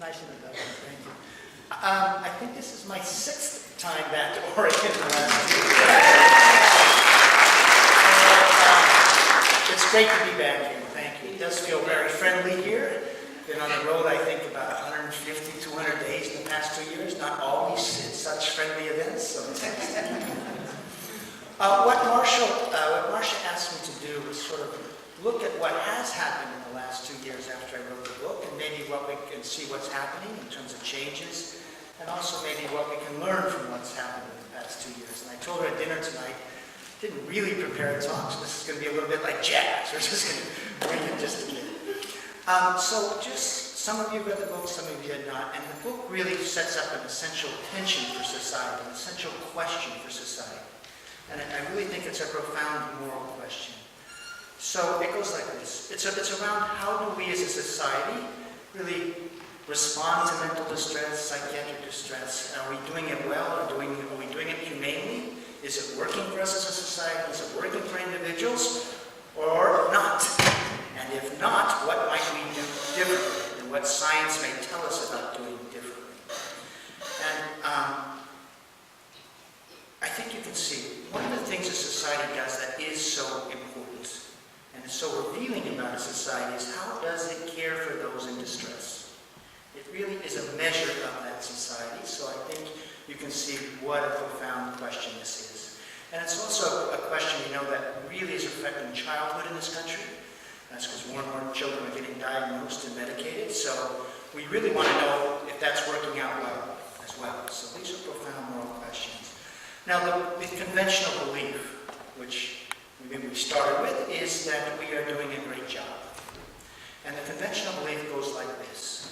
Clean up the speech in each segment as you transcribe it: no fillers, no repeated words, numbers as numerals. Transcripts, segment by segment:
nice introduction, thank you. I think this is my 6th time back to Oregon in the last 2 years. It's great to be back here, thank you. It does feel very friendly here. Been on the road, I think, about 150, 200 days in the past 2 years. Not always at such friendly events, so it's what Marcia asked me to do was sort of look at what has happened in the last 2 years after I wrote the book, and maybe what we can see what's happening in terms of changes, and also maybe what we can learn from what's happened in the past 2 years. And I told her at dinner tonight, didn't really prepare a talk, so this is going to be a little bit like jazz. We're just going to read it just a bit. So just, some of you read the book, some of you did not, and the book really sets up an essential tension for society, an essential question for society. And I really think it's a profound moral question. So it goes like this. It's around how do we as a society really respond to mental distress, psychiatric distress. Are we doing it well? Are we doing it humanely? Is it working for us as a society? Is it working for individuals? Or not? And if not, what might we do differently? And what science may tell us about doing differently? And I think you can see one of the things a society does that is so important and is so revealing about a society is how does it care for those in distress? It really is a measure of that society, so I think you can see what a profound question this is. And it's also a question, that really is affecting childhood in this country. That's because more and more children are getting diagnosed and medicated, so we really want to know if that's working out well as well. So these are profound moral questions. Now, the conventional belief, which we started with, is that we are doing a great job. And the conventional belief goes like this.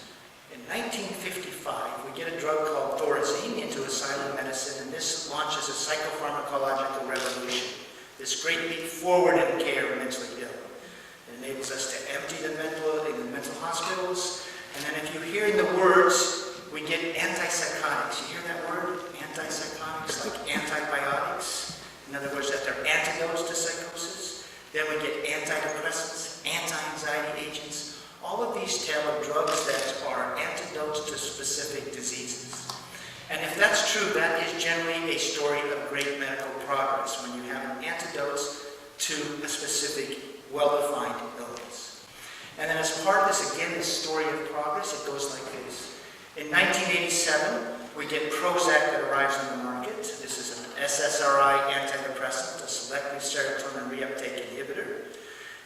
In 1955, we get a drug called Thorazine into asylum medicine, and this launches a psychopharmacological revolution, this great leap forward in care of mentally ill. It enables us to empty the mental hospitals, and then if you hear in the words, we get antipsychotics. You hear that word? Antipsychotics, like antibiotics. In other words, that they're antidotes to psychosis. Then we get antidepressants, anti-anxiety agents. All of these tell of drugs that are antidotes to specific diseases. And if that's true, that is generally a story of great medical progress, when you have antidotes to a specific, well-defined illness. And then as part of this, again, this story of progress, it goes like this. In 1987, we get Prozac that arrives on the market. This is an SSRI antidepressant, a selective serotonin reuptake inhibitor.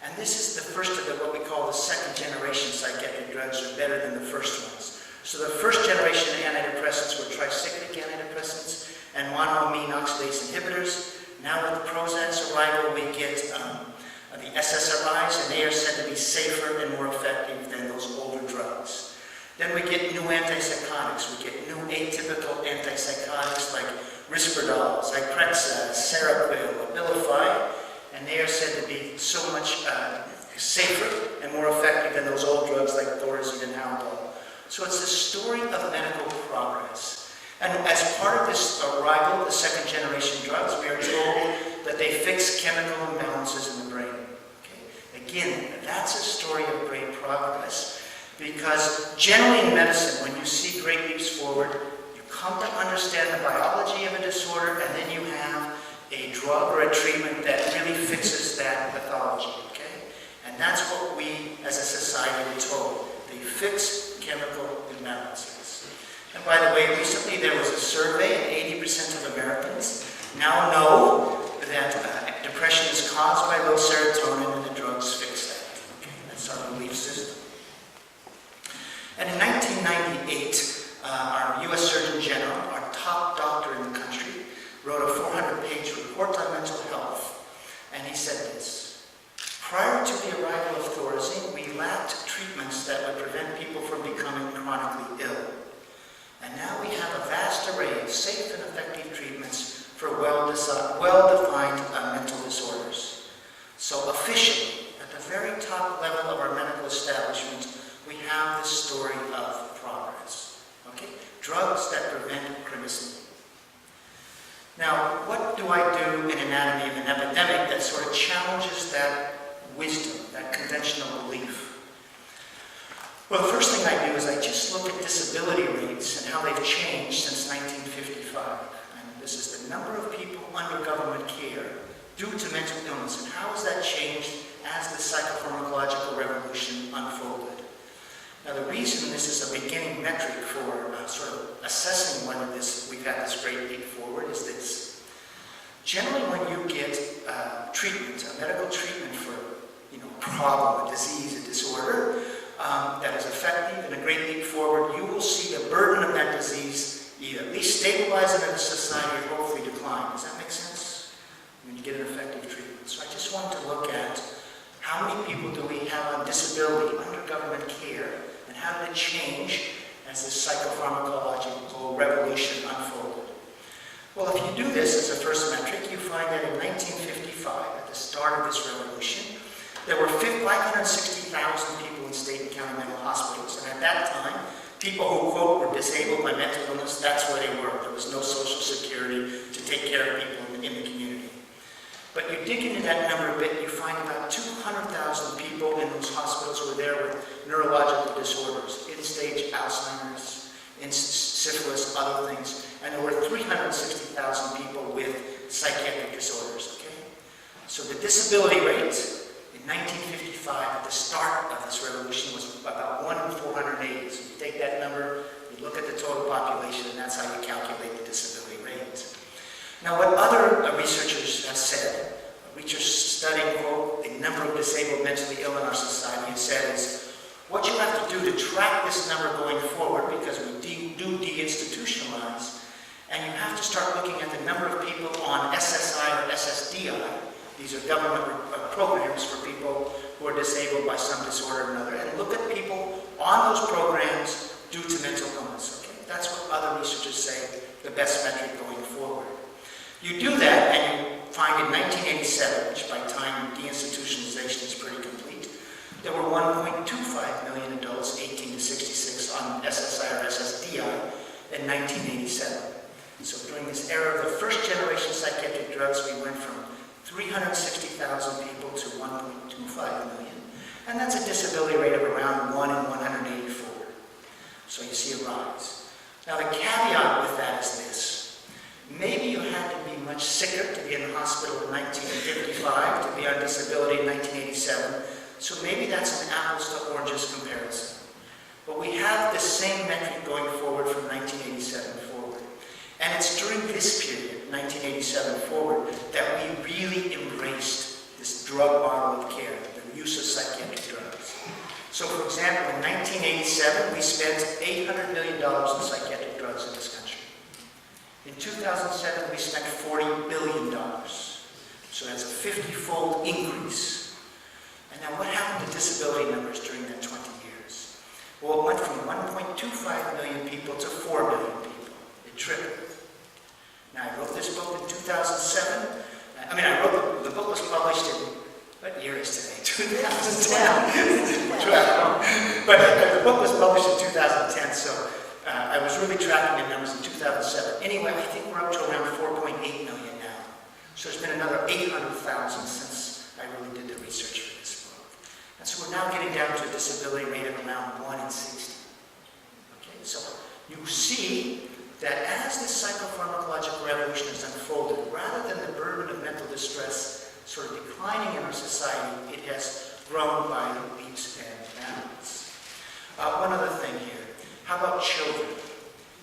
And this is the first of what we call the second generation psychiatric drugs are better than the first ones. So the first generation antidepressants were tricyclic antidepressants and monoamine oxidase inhibitors. Now with Prozac's arrival, we get the SSRIs, and they are said to be safer and more effective than those older drugs. Then we get new antipsychotics. We get new atypical antipsychotics like Risperdal, Zyprexa, Seroquel, Abilify, and they are said to be so much safer and more effective than those old drugs like Thorazine and Haldol. So it's a story of medical progress. And as part of this arrival of the second generation drugs, we are told that they fix chemical imbalances in the brain. Okay? Again, that's a story of great progress. Because generally in medicine, when you see great leaps forward, you come to understand the biology of a disorder, and then you have a drug or a treatment that really fixes that pathology, okay? And that's what we as a society were told. They fix chemical imbalances. And by the way, recently there was a survey, and 80% of Americans now know that depression is caused by low serotonin, and the drugs fix that. Okay? That's our belief system. And in 1998, our U.S. Surgeon General, our top doctor in the country, wrote a 400-page report on mental health. And he said this: prior to the arrival of Thorazine, we lacked treatments that would prevent people from becoming chronically ill. And now we have a vast array of safe and effective treatments for well-defined mental disorders. So officially, at the very top level of our medical establishment, we have this story of progress. Okay? Drugs that prevent criticism. Now, what do I do in Anatomy of an Epidemic that sort of challenges that wisdom, that conventional belief? Well, the first thing I do is I just look at disability rates and how they've changed since 1955. And this is the number of people under government care due to mental illness, and how has that changed as the psychopharmacological revolution unfolded. Now, the reason this is a beginning metric for sort of assessing whether we've had this great leap forward is this. Generally, when you get treatment, a medical treatment for a problem, a disease, a disorder that is effective and a great leap forward, you will see the burden of that disease either at least stabilize in a society or hopefully decline. Does that make sense? When you get an effective treatment. So I just wanted to look at how many people do we have on disability under government care, and how did it change as this psychopharmacological revolution unfolded? Well, if you do this as a first metric, you find that in 1955, at the start of this revolution, there were 560,000 people in state and county mental hospitals, and at that time, people who, quote, were disabled by mental illness, that's where they were. There was no social security to take care of people in the community. But you dig into that number a bit, you find about 200,000 people in those hospitals who were there with neurological disorders, end-stage Alzheimer's, syphilis, other things, and there were 360,000 people with psychiatric disorders, okay? So the disability rate in 1955, at the start of this revolution, was about 1 in 480. So you take that number, you look at the total population, and that's how you calculate the disability rate. Now, what other researchers have said, researchers studying, quote, the number of disabled mentally ill in our society, have said is, what you have to do to track this number going forward, because we do deinstitutionalize, and you have to start looking at the number of people on SSI or SSDI. These are government programs for people who are disabled by some disorder or another, and look at people on those programs due to mental illness. Okay? That's what other researchers say the best metric going forward. You do that, and you find in 1987, which by time deinstitutionalization is pretty complete, there were 1.25 million adults 18 to 66 on SSI or SSDI in 1987. So during this era of the first generation psychiatric drugs, we went from 360,000 people to 1.25 million, and that's a disability rate of around 1 in 184. So you see a rise. Now the caveat with that is this. Maybe you had to be much sicker to be in the hospital in 1955, to be on disability in 1987, so maybe that's an apples to oranges comparison. But we have the same metric going forward from 1987 forward. And it's during this period, 1987 forward, that we really embraced this drug model of care, the use of psychiatric drugs. So for example, in 1987, we spent $800 million in psychiatric drugs in this country. In 2007, we spent $40 billion. So that's a 50-fold increase. And now what happened to disability numbers during that 20 years? Well, it went from 1.25 million people to 4 million people. It tripled. Now, I wrote this book in 2007. The book was published in, what year is today? 2010. But the book was published in 2010, so I was really tracking the numbers in 2007. Anyway, I think we're up to around 4.8 million now. So there's been another 800,000 since I really did the research for this book. And so we're now getting down to a disability rate of around 1 in 60. Okay, so you see that as this psychopharmacological revolution has unfolded, rather than the burden of mental distress sort of declining in our society, it has grown by leaps and bounds. One other thing here. How about children?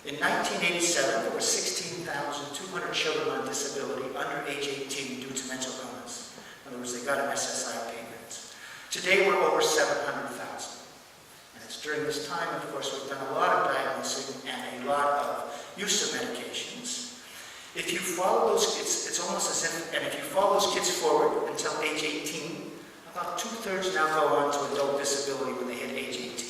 In 1987, there were 16,200 children on disability under age 18 due to mental illness. In other words, they got an SSI payment. Today, we're over 700,000. And it's during this time, of course, we've done a lot of diagnosing and a lot of use of medications. If you follow those kids, it's almost as if, and if you follow those kids forward until age 18, about 2/3 now go on to adult disability when they hit age 18.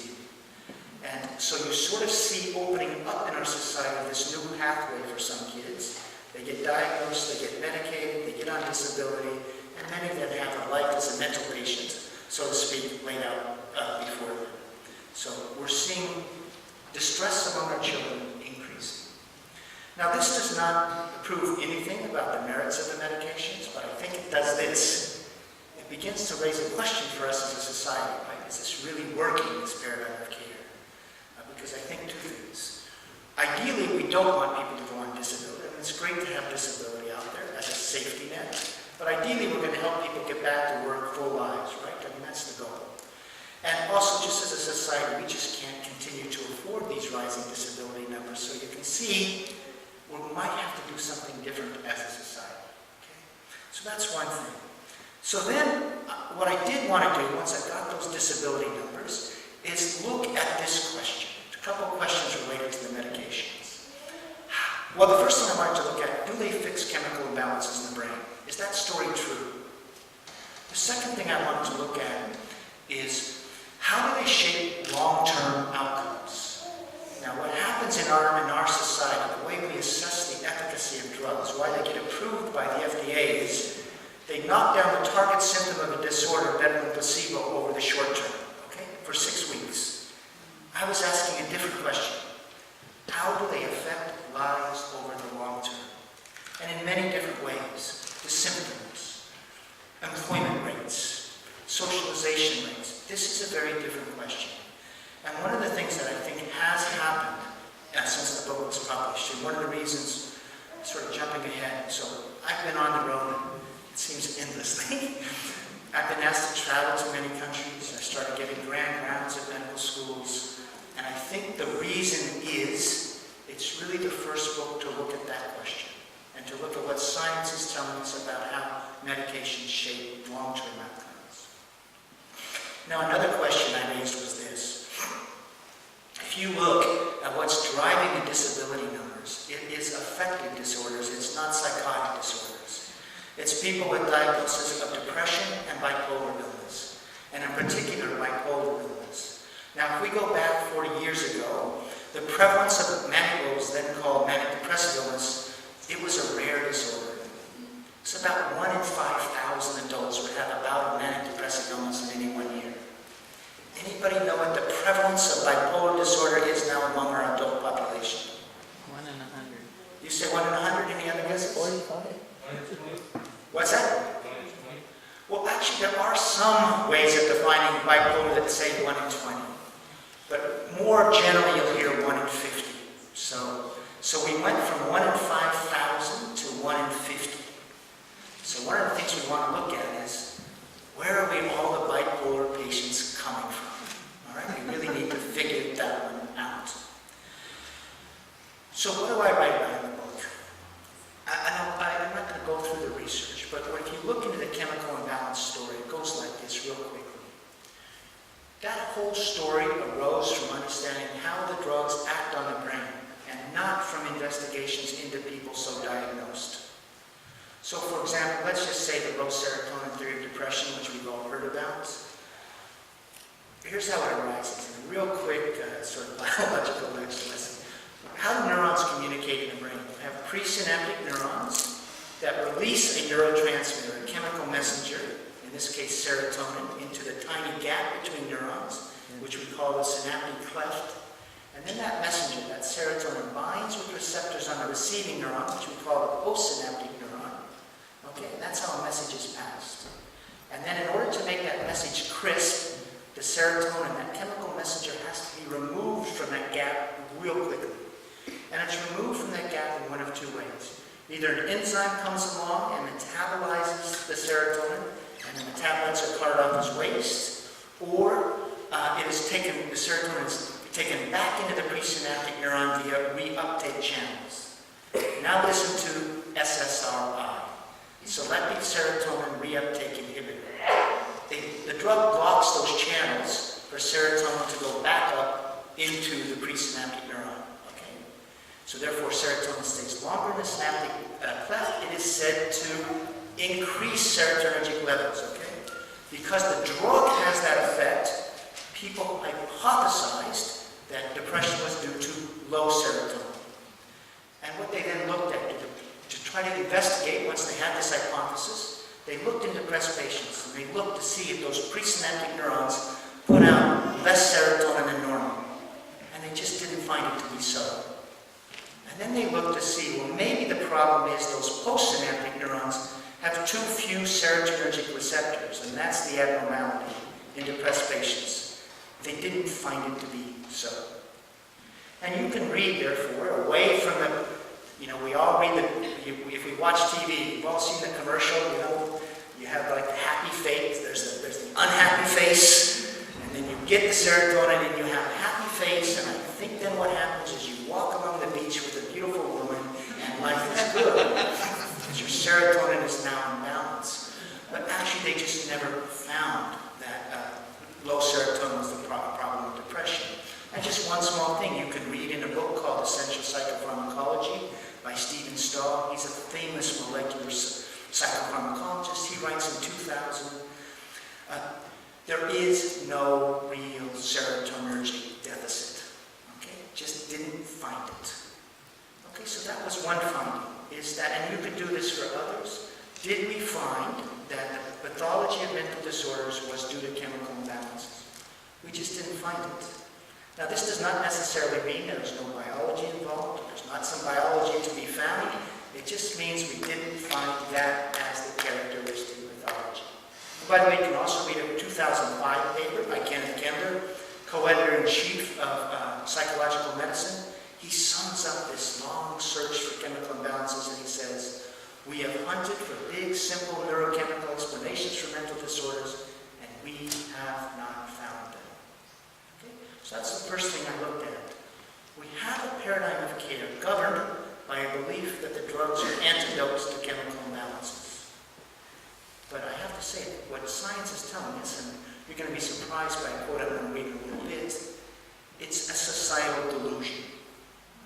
And so you sort of see opening up in our society this new pathway for some kids. They get diagnosed, they get medicated, they get on disability, and many of them have a life as a mental patient, so to speak, laid out before them. So we're seeing distress among our children increasing. Now this does not prove anything about the merits of the medications, but I think it does this. It begins to raise a question for us as a society, right? Is this really working, this paradigm of care? Because I think two things. don't want people to go on disability. I mean, it's great to have disability out there as a safety net, but ideally we're going to help people get back to work full lives, right? I mean, that's the goal. And also, just as a society, we just can't continue to afford these rising disability numbers. So you can see we might have to do something different as a society. Okay? So that's one thing. So then, what I did want to do, once I got those disability numbers, is look at this question. A couple of questions related to the medications. Well, the first thing I wanted to look at, do they fix chemical imbalances in the brain? Is that story true? The second thing I wanted to look at is, how do they shape long-term outcomes? Now, what happens in our society, the way we assess the efficacy of drugs, why they get approved by the FDA is, they knock down the target symptom of a disorder better than placebo over the short term, okay, for 6 weeks. I was asking a different question. How do they affect lives over the long term? And in many different ways. The symptoms, employment rates, socialization rates. This is a very different question. And one of the things that I think has happened since the book was published, and one of the reasons, sort of jumping ahead, so I've been on the road, it seems endlessly. I've been asked to travel to many countries. I started getting grand rounds at medical schools. And I think the reason is, it's really the first book to look at that question and to look at what science is telling us about how medications shape long-term outcomes. Now, another question I raised was this. If you look at what's driving the disability numbers, it is affective disorders. It's not psychotic disorders. It's people with diagnoses of depression and bipolar illness, and in particular, bipolar illness. Now, if we go back 40 years ago, the prevalence of what was then called manic depressive illness, it was a rare disorder. It's about 1 in 5,000 adults would have about a manic depressive illness in any 1 year. Anybody know what the prevalence of bipolar disorder is now among our adult population? 1 in 100. You say 1 in 100, any other guesses? 45. What's that? Well, actually, there are some ways of defining bipolar that say 1 in 20. But more generally, you'll hear 1 in 50. So we went from 1 in 5,000 to 1 in 50. So one of the things we want to look at is, where are we all the bipolar patients coming from? All right, we really need to figure that one out. So what do I write about in the book? I'm not going to go through the research, but if you look into the chemical imbalance story, it goes like this real quickly. That whole story arose from understanding how the drugs act on the brain, and not from investigations into people so diagnosed. So for example, let's just say the low serotonin theory of depression, which we've all heard about. Here's how it arises, in a real quick sort of biological lesson. How do neurons communicate in the brain? We have presynaptic neurons that release a neurotransmitter, a chemical messenger, in this case serotonin, into the tiny gap between neurons, which we call the synaptic cleft. And then that messenger, that serotonin, binds with receptors on the receiving neuron, which we call the postsynaptic neuron. Okay, and that's how a message is passed. And then in order to make that message crisp, the serotonin, that chemical messenger, has to be removed from that gap real quickly. And it's removed from that gap in one of two ways. Either an enzyme comes along and metabolizes the serotonin, and the metabolites are carted off as waste, or the serotonin is taken back into the presynaptic neuron via reuptake channels. Now listen to SSRI, selective serotonin reuptake inhibitor. The drug blocks those channels for serotonin to go back up into the presynaptic neuron. Okay? So therefore, serotonin stays longer in the synaptic cleft. It is said to increase serotonergic levels. Okay? Because the drug has that effect, people hypothesized that depression was due to low serotonin. And what they then looked at to try to investigate, once they had this hypothesis, they looked in depressed patients, and they looked to see if those presynaptic neurons put out less serotonin than normal. And they just didn't find it to be so. And then they looked to see, well, maybe the problem is those postsynaptic neurons have too few serotonergic receptors, and that's the abnormality in depressed patients. They didn't find it to be so. And you can read, therefore, away from the, we all read if we watch TV, we've all seen the commercial, you have like the happy face, there's the unhappy face, and then you get the serotonin and you have a happy face, and I think then what happens is you walk along the beach with a beautiful woman, and life is good, because your serotonin is now in balance. But actually they just never found that low serotonin was the problem of depression. And just one small thing, you can read in a book called Essential Psychopharmacology by Stephen Stahl. He's a famous molecular psychopharmacologist. He writes in 2000, there is no real serotonergic deficit. Okay, just didn't find it. Okay, so that was one finding, is that, and you could do this for others, did we find that the pathology of mental disorders was due to chemical imbalances? We just didn't find it. Now, this does not necessarily mean there's no biology involved. There's not some biology to be found. It just means we didn't find that as the characteristic pathology. And by the way, you can also read a 2005 paper by Kenneth Kender, co-editor-in-chief of Psychological Medicine. He sums up this long search for chemical imbalances, and he says, we have hunted for big, simple neurochemical explanations for mental disorders, and we have not found them. So that's the first thing I looked at. We have a paradigm of care governed by a belief that the drugs are antidotes to chemical imbalances. But I have to say, what science is telling us, and you're going to be surprised by a quote I'm going to read in a little bit, it's a societal delusion.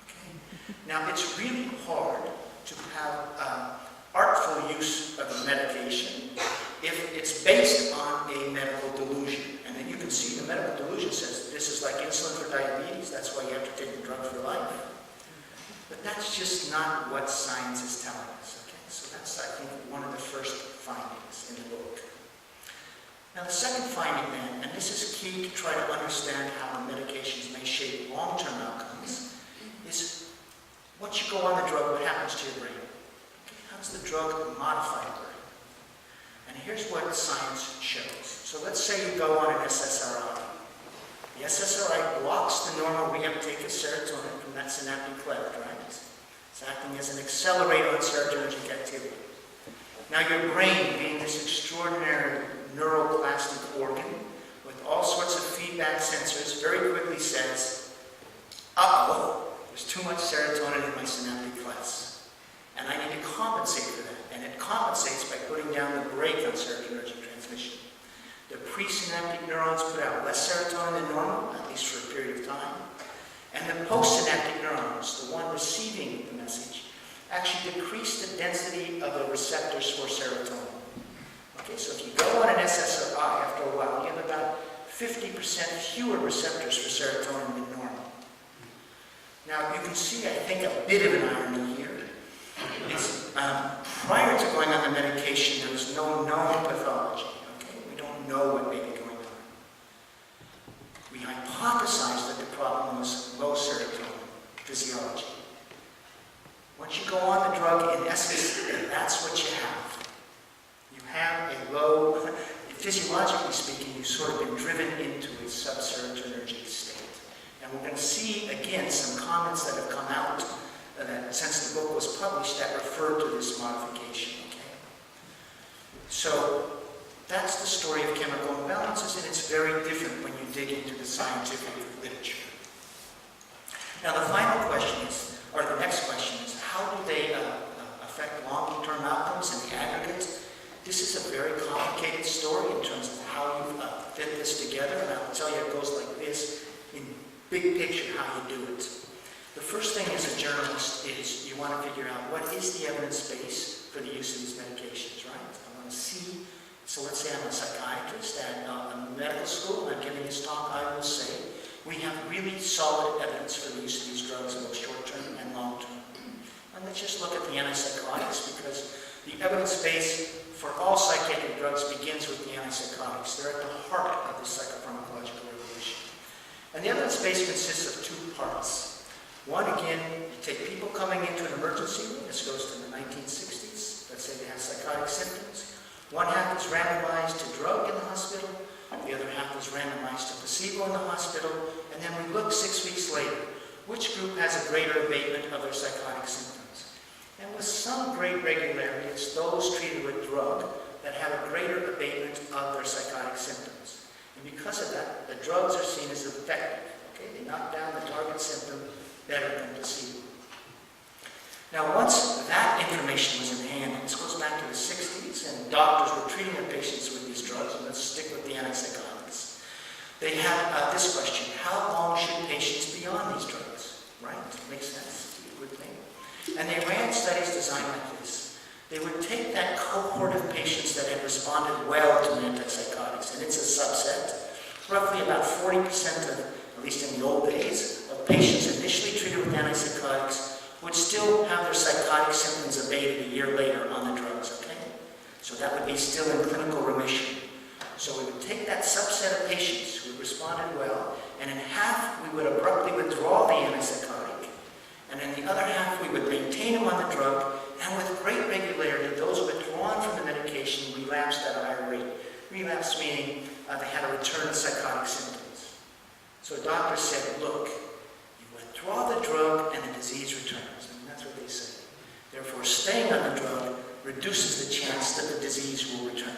Okay? Now, it's really hard to have artful use of a medication if it's based on a medical delusion. And then you can see the medical delusion says this is like insulin for diabetes, that's why you have to take the drug for life. But that's just not what science is telling us. Okay? So that's, I think, one of the first findings in the book. Now the second finding then, and this is key to try to understand how medications may shape long-term outcomes, is once you go on the drug, what happens to your brain? Okay, how does the drug modify your brain? And here's what science shows. So let's say you go on an SSRI. The SSRI blocks the normal reuptake of serotonin from that synaptic cleft, right? It's acting as an accelerator on serotonergic activity. Now your brain, being this extraordinary neuroplastic organ with all sorts of feedback sensors, very quickly says, uh-oh, there's too much serotonin in my synaptic clefts, and I need to compensate for that. And it compensates by putting down the brake on serotonergic transmission. The presynaptic neurons put out less serotonin than normal, at least for a period of time. And the postsynaptic neurons, the one receiving the message, actually decrease the density of the receptors for serotonin. Okay, so if you go on an SSRI, after a while, you have about 50% fewer receptors for serotonin than normal. Now, you can see, I think, a bit of an irony here. It's, prior to going on the medication, there was no known pathology. Okay? We don't know what may be going on. We hypothesized that the problem was low serotonin physiology. Once you go on the drug, in essence, that's what you have. You have a low, physiologically speaking, you've sort of been driven into a subserotonergic state. And we're going to see, again, some comments that have come out that since the book was published that refer to this modification. Okay? So that's the story of chemical imbalances, and it's very different when you dig into the scientific literature. Now the final question is, or the next question is, how do they affect long-term outcomes in the aggregate? This is a very complicated story in terms of how you fit this together, and I'll tell you it goes like this in big picture how you do it. The first thing as a journalist is you want to figure out what is the evidence base for the use of these medications, right? I want to see, so let's say I'm a psychiatrist at a medical school and I'm giving this talk, I will say we have really solid evidence for the use of these drugs in both short-term and long-term. And let's just look at the antipsychotics because the evidence base for all psychiatric drugs begins with the antipsychotics. They're at the heart of the psychopharmacological revolution. And the evidence base consists of two parts. One, again, you take people coming into an emergency room. This goes to the 1960s. Let's say they have psychotic symptoms. One half is randomized to drug in the hospital. The other half is randomized to placebo in the hospital. And then we look 6 weeks later. which group has a greater abatement of their psychotic symptoms. And with some great regularity, it's those treated with drug that have a greater abatement of their psychotic symptoms. And because of that, the drugs are seen as effective. Okay? They knock down the target symptom better than placebo. Now, once that information was in hand, this goes back to the 60s, and doctors were treating their patients with these drugs, and let's stick with the antipsychotics. They had this question: how long should patients be on these drugs? Right? Makes sense. Good thing. And they ran studies designed like this. They would take that cohort of patients that had responded well to antipsychotics, and it's a subset, roughly about 40% of, at least in the old days, of patients initially treated with antipsychotics would still have their psychotic symptoms abated a year later on the drugs, okay? So that would be still in clinical remission. So we would take that subset of patients who responded well, and in half we would abruptly withdraw the antipsychotic, and in the other half we would maintain them on the drug, and with great regularity, those withdrawn from the medication relapsed at a higher rate. Relapse meaning they had a return of psychotic symptoms. So doctors said, look, withdraw the drug and the disease returns. And that's what they say. Therefore, staying on the drug reduces the chance that the disease will return.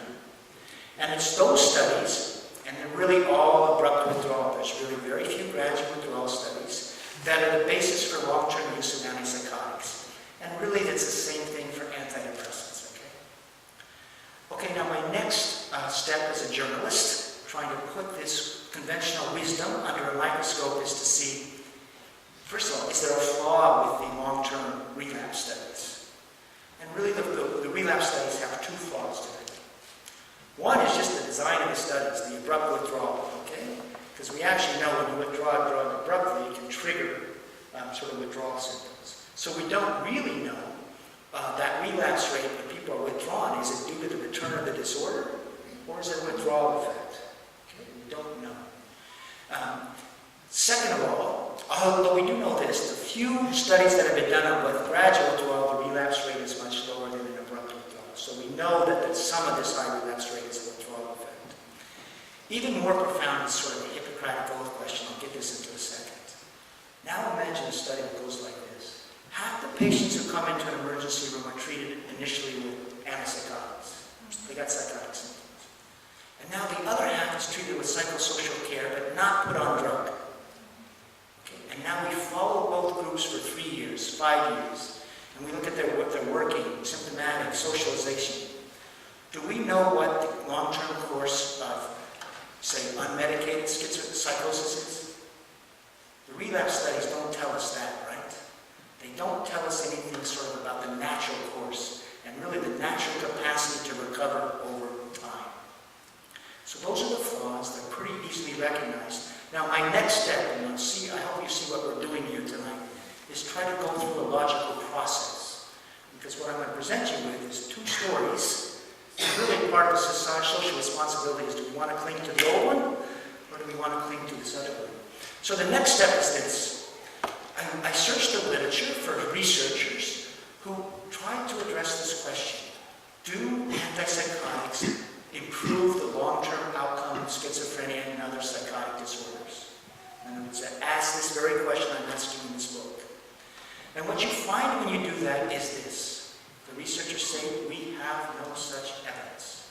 And it's those studies, and they're really all abrupt withdrawal. There's really very few gradual withdrawal studies that are the basis for long-term use of antipsychotics. And really, it's the same thing for antidepressants, okay? Okay, now my next step as a journalist, trying to put this conventional wisdom under a microscope, is to see, first of all, is there a flaw with the long-term relapse studies? And really, the relapse studies have two flaws to them. One is just the design of the studies, the abrupt withdrawal, okay? Because we actually know when you withdraw a drug abruptly, it can trigger sort of withdrawal symptoms. So we don't really know that relapse rate when people are withdrawn. Is it due to the return of the disorder, or is it a withdrawal effect? Okay, we don't know. Second of all, although we do know this, the few studies that have been done with gradual withdrawal, the relapse rate is much lower than an abrupt withdrawal. So we know that some of this high relapse rate is a withdrawal effect. Even more profound is sort of a Hippocratic oath question. I'll get this into a second. Now imagine a study that goes like this. Half the patients who come into an emergency room are treated initially with antipsychotics. They got psychotic symptoms. And now the other half is treated with psychosocial care, but not put on drug. And now we follow both groups for 3 years, 5 years, and we look at what they're working, symptomatic, socialization. Do we know what the long-term course of, say, unmedicated psychosis is? The relapse studies don't tell us that, right? They don't tell us anything sort of about the natural course and really the natural capacity to recover over time. So those are the flaws. They're pretty easily recognized. Now, my next step, and I hope you see what we're doing here tonight, is try to go through a logical process. Because what I'm going to present you with is two stories. And really part of the social responsibility is, do we want to cling to the old one, or do we want to cling to this other one? So the next step is this. I searched the literature for researchers who tried to address this question. Do antipsychotics improve the long-term outcome of schizophrenia and other psychotic disorders? And it's asked this very question I'm asking in this book. And what you find when you do that is this. The researchers say we have no such evidence.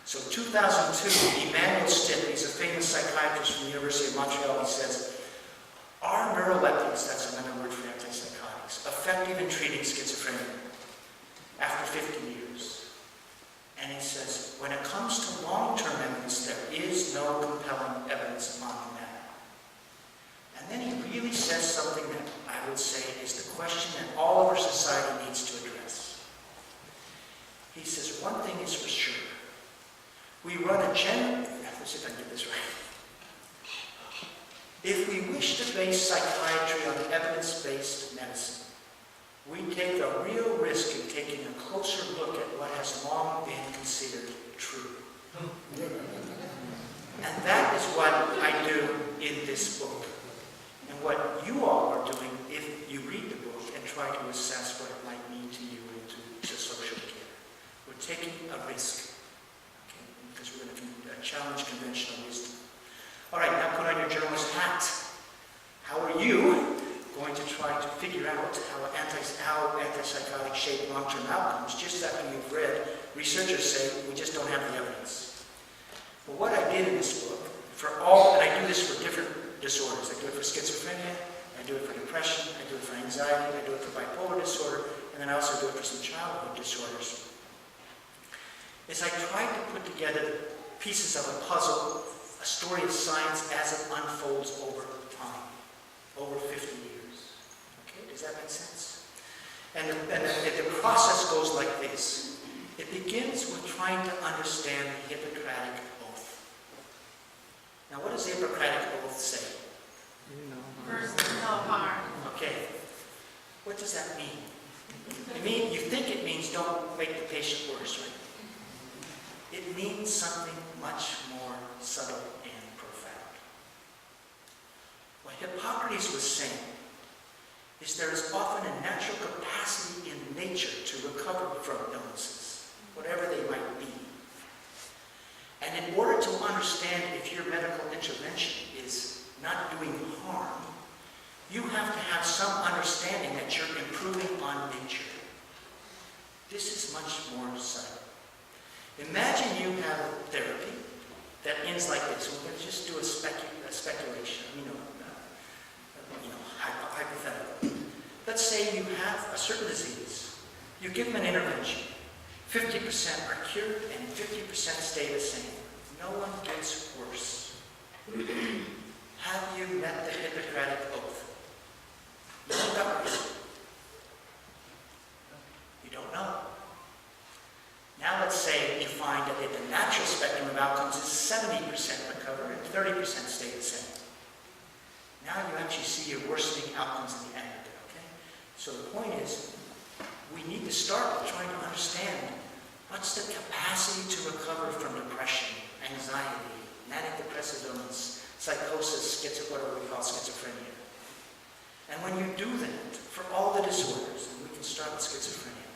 So 2002, Emmanuel Stipp, he's a famous psychiatrist from the University of Montreal, he says, are neuroleptics, that's another word for antipsychotics, effective in treating schizophrenia after 50 years? And he says, when it comes to long-term evidence, there is no compelling evidence on the matter. And then he really says something that I would say is the question that all of our society needs to address. He says, one thing is for sure. We run a let's see if I can get this right. If we wish to base psychiatry on evidence-based medicine, we take a real risk in taking a closer look at what has long been considered true. And that is what I do in this book. And what you all are doing if you read the book and try to assess what it might mean to you and to social care. We're taking a risk, okay, because we're going to challenge conventional wisdom. All right, now put on your journalist hat. How are you figure out how antipsychotics shape long-term outcomes, just after you've read, researchers say we just don't have the evidence. Well, what I did in this book, and I do this for different disorders. I do it for schizophrenia, I do it for depression, I do it for anxiety, I do it for bipolar disorder, and then I also do it for some childhood disorders. Is I tried to put together pieces of a puzzle, a story of science as it unfolds over time, over 50 years. Okay, does that make sense? And the process goes like this. It begins with trying to understand the Hippocratic Oath. Now, what does the Hippocratic Oath say? First, no harm. Okay. What does that mean? You think it means don't make the patient worse, right? It means something much more subtle and profound. What Hippocrates was saying is there is often a natural capacity in nature to recover from illnesses, whatever they might be. And in order to understand if your medical intervention is not doing harm, you have to have some understanding that you're improving on nature. This is much more subtle. Imagine you have a therapy that ends like this. We're going to just do a speculation, hypothetical. Let's say you have a certain disease. You give them an intervention. 50% are cured and 50% stay the same. No one gets worse. Have you met the Hippocratic Oath? You don't know. You don't know. Now let's say you find that the natural spectrum of outcomes is 70% recover and 30% stay the same. Now you actually see your worsening outcomes in the aggregate, okay? So the point is, we need to start with trying to understand what's the capacity to recover from depression, anxiety, manic depressive illness, psychosis, whatever we call schizophrenia. And when you do that, for all the disorders, and we can start with schizophrenia,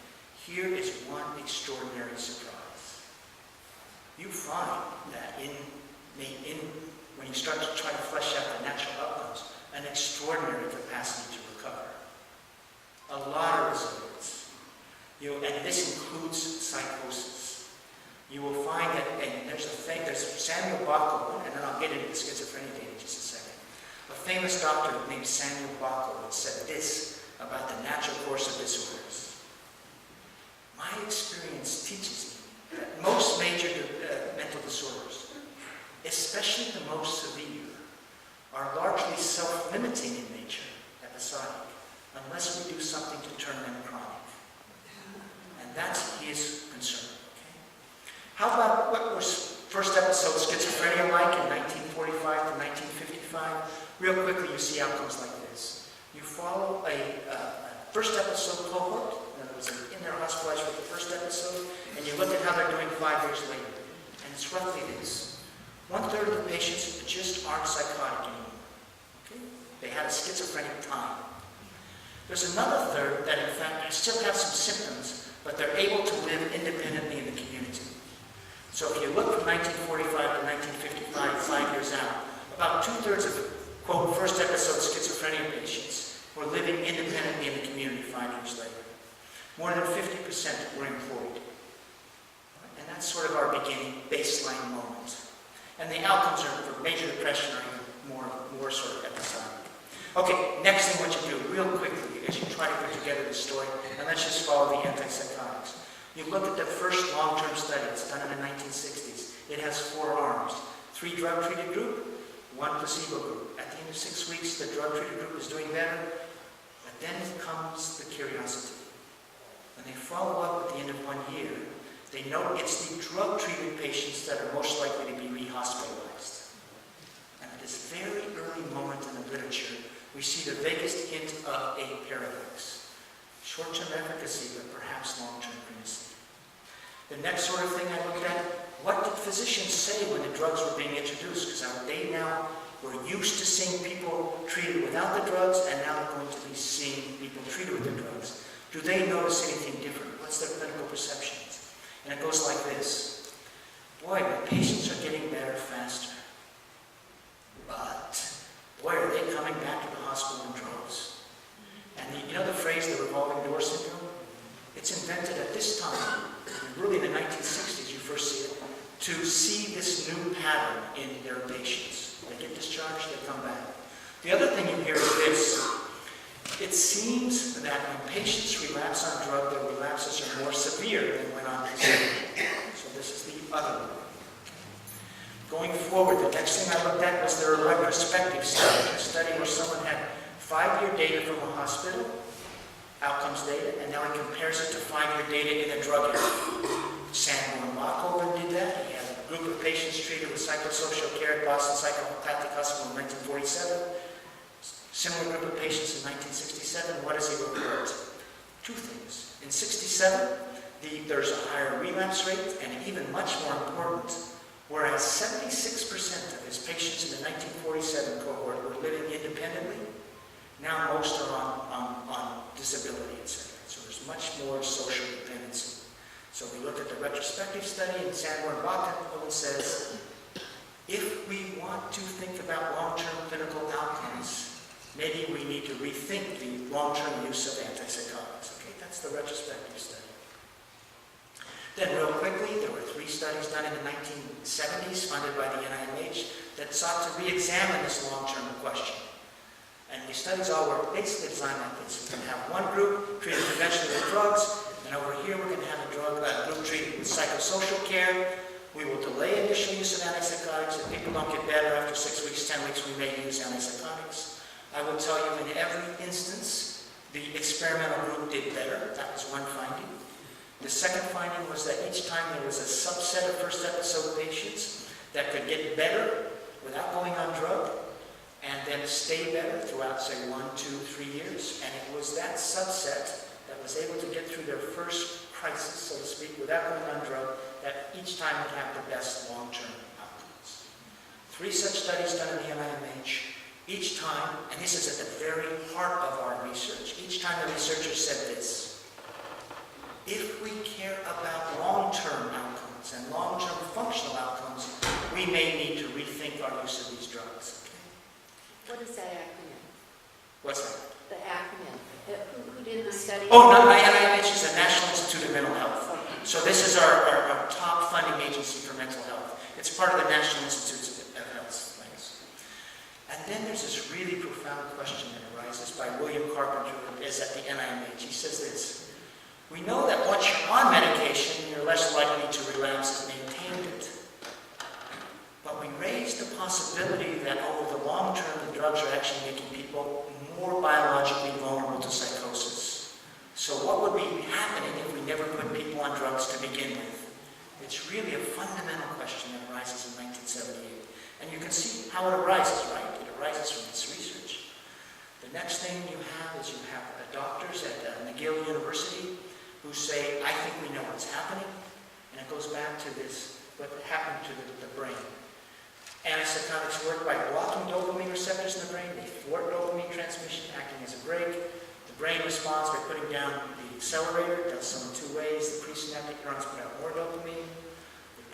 here is one extraordinary surprise. You find that when you start to try to flesh out the natural outcomes, an extraordinary capacity to recover. A lot of resilience. And this includes psychosis. You will find that, and there's Samuel Bacco, and then I'll get into the schizophrenia data in just a second. A famous doctor named Samuel Bacco had said this about the natural course of disorders. My experience teaches me that most major mental disorders, especially the most severe, are largely self-limiting in nature, episodic, unless we do something to turn them chronic. And that's his concern. Okay? How about what was first episode schizophrenia like in 1945 to 1955? Real quickly, you see outcomes like this. You follow a first episode cohort, that was in there hospitalized for the first episode, and you look at how they're doing 5 years later. And it's roughly this. 1/3 of the patients just aren't psychotic anymore. Okay? They had a schizophrenic time. There's another third that in fact still have some symptoms, but they're able to live independently in the community. So if you look from 1945 to 1955, 5 years out, about 2/3 of the, quote, first episode schizophrenia patients were living independently in the community 5 years later. More than 50% were employed. And that's sort of our beginning baseline moment. And the outcomes for major depression are even more sort of episodic. Okay, next thing what you do, real quickly, as you try to put together the story, and let's just follow the antipsychotics. You look at the first long-term study. It's done in the 1960s. It has 4 arms. 3 drug-treated group, 1 placebo group. At the end of 6 weeks, the drug-treated group is doing better. But then comes the curiosity. When they follow up at the end of 1 year, they know it's the drug-treated patients that are most likely to be re-hospitalized. And at this very early moment in the literature, we see the vaguest hint of a paradox. Short-term efficacy, but perhaps long-term primacy. The next sort of thing I looked at, what did physicians say when the drugs were being introduced? Because they now were used to seeing people treated without the drugs, and now they're going to be seeing people treated with the drugs. Do they notice anything different? What's their clinical perceptions? And it goes like this. Boy, my patients are getting better faster. But, boy, are they coming back to the hospital in droves. And the to see this new pattern in their patients. They get discharged, they come back. The other thing you hear is this. It seems that when patients relapse on drug, their relapses are more severe than when on placebo. So this is the other one. Going forward, the next thing I looked at was their retrospective study, a study where someone had 5-year data from a hospital, outcomes data, and now he compares it to 5-year data in a drug area. Sanborn did that. He had a group of patients treated with psychosocial care at Boston Psychiatric Hospital in 1947. Similar group of patients in 1967. What does he report? 2 things. In 67, there's a higher relapse rate, and even much more important, whereas 76% of his patients in the 1947 cohort were living independently, now most are on disability, etc. So there's much more social dependency. So we look at the retrospective study, and Sanborn-Bachan says, if we want to think about long-term clinical outcomes, maybe we need to rethink the long-term use of antipsychotics. Okay, that's the retrospective study. Then real quickly, there were 3 studies done in the 1970s funded by the NIMH that sought to re-examine this long-term question. And these studies all were basically designed like this. We're going to have one group treated conventionally with drugs, and over here we're going to have a group treated with psychosocial care. We will delay initial use of antipsychotics. If people don't get better after 6 weeks, 10 weeks, we may use antipsychotics. I will tell you in every instance, the experimental group did better. That was one finding. The second finding was that each time there was a subset of first episode patients that could get better without going on drug and then stay better throughout, say, 1, 2, 3 years. And it was that subset that was able to get through their first crisis, so to speak, without going on drug, that each time would have the best long-term outcomes. 3 such studies done in the NIMH. Each time, and this is at the very heart of our research, each time the researchers said this: if we care about long-term outcomes and long-term functional outcomes, we may need to rethink our use of these drugs. Okay? What is that acronym? What's that? The acronym. Who did the study? Oh, no, NIMH is the National Institute of Mental Health. So this is our top funding agency for mental health. It's part of the National Institute of Health. And then there's this really profound question that arises by William Carpenter, who is at the NIMH. He says this: we know that once you're on medication, you're less likely to relapse and maintain it. But we raised the possibility that over the long term, the drugs are actually making people more biologically vulnerable to psychosis. So what would be happening if we never put people on drugs to begin with? It's really a fundamental question that arises in 1978. And you can see how it arises, right? It arises from this research. The next thing you have is you have doctors at McGill University who say, I think we know what's happening. And it goes back to this, what happened to the brain. Antipsychotics work by blocking dopamine receptors in the brain. They thwart dopamine transmission, acting as a brake. The brain responds by putting down the accelerator. It does so in 2 ways. The presynaptic neurons put out more dopamine.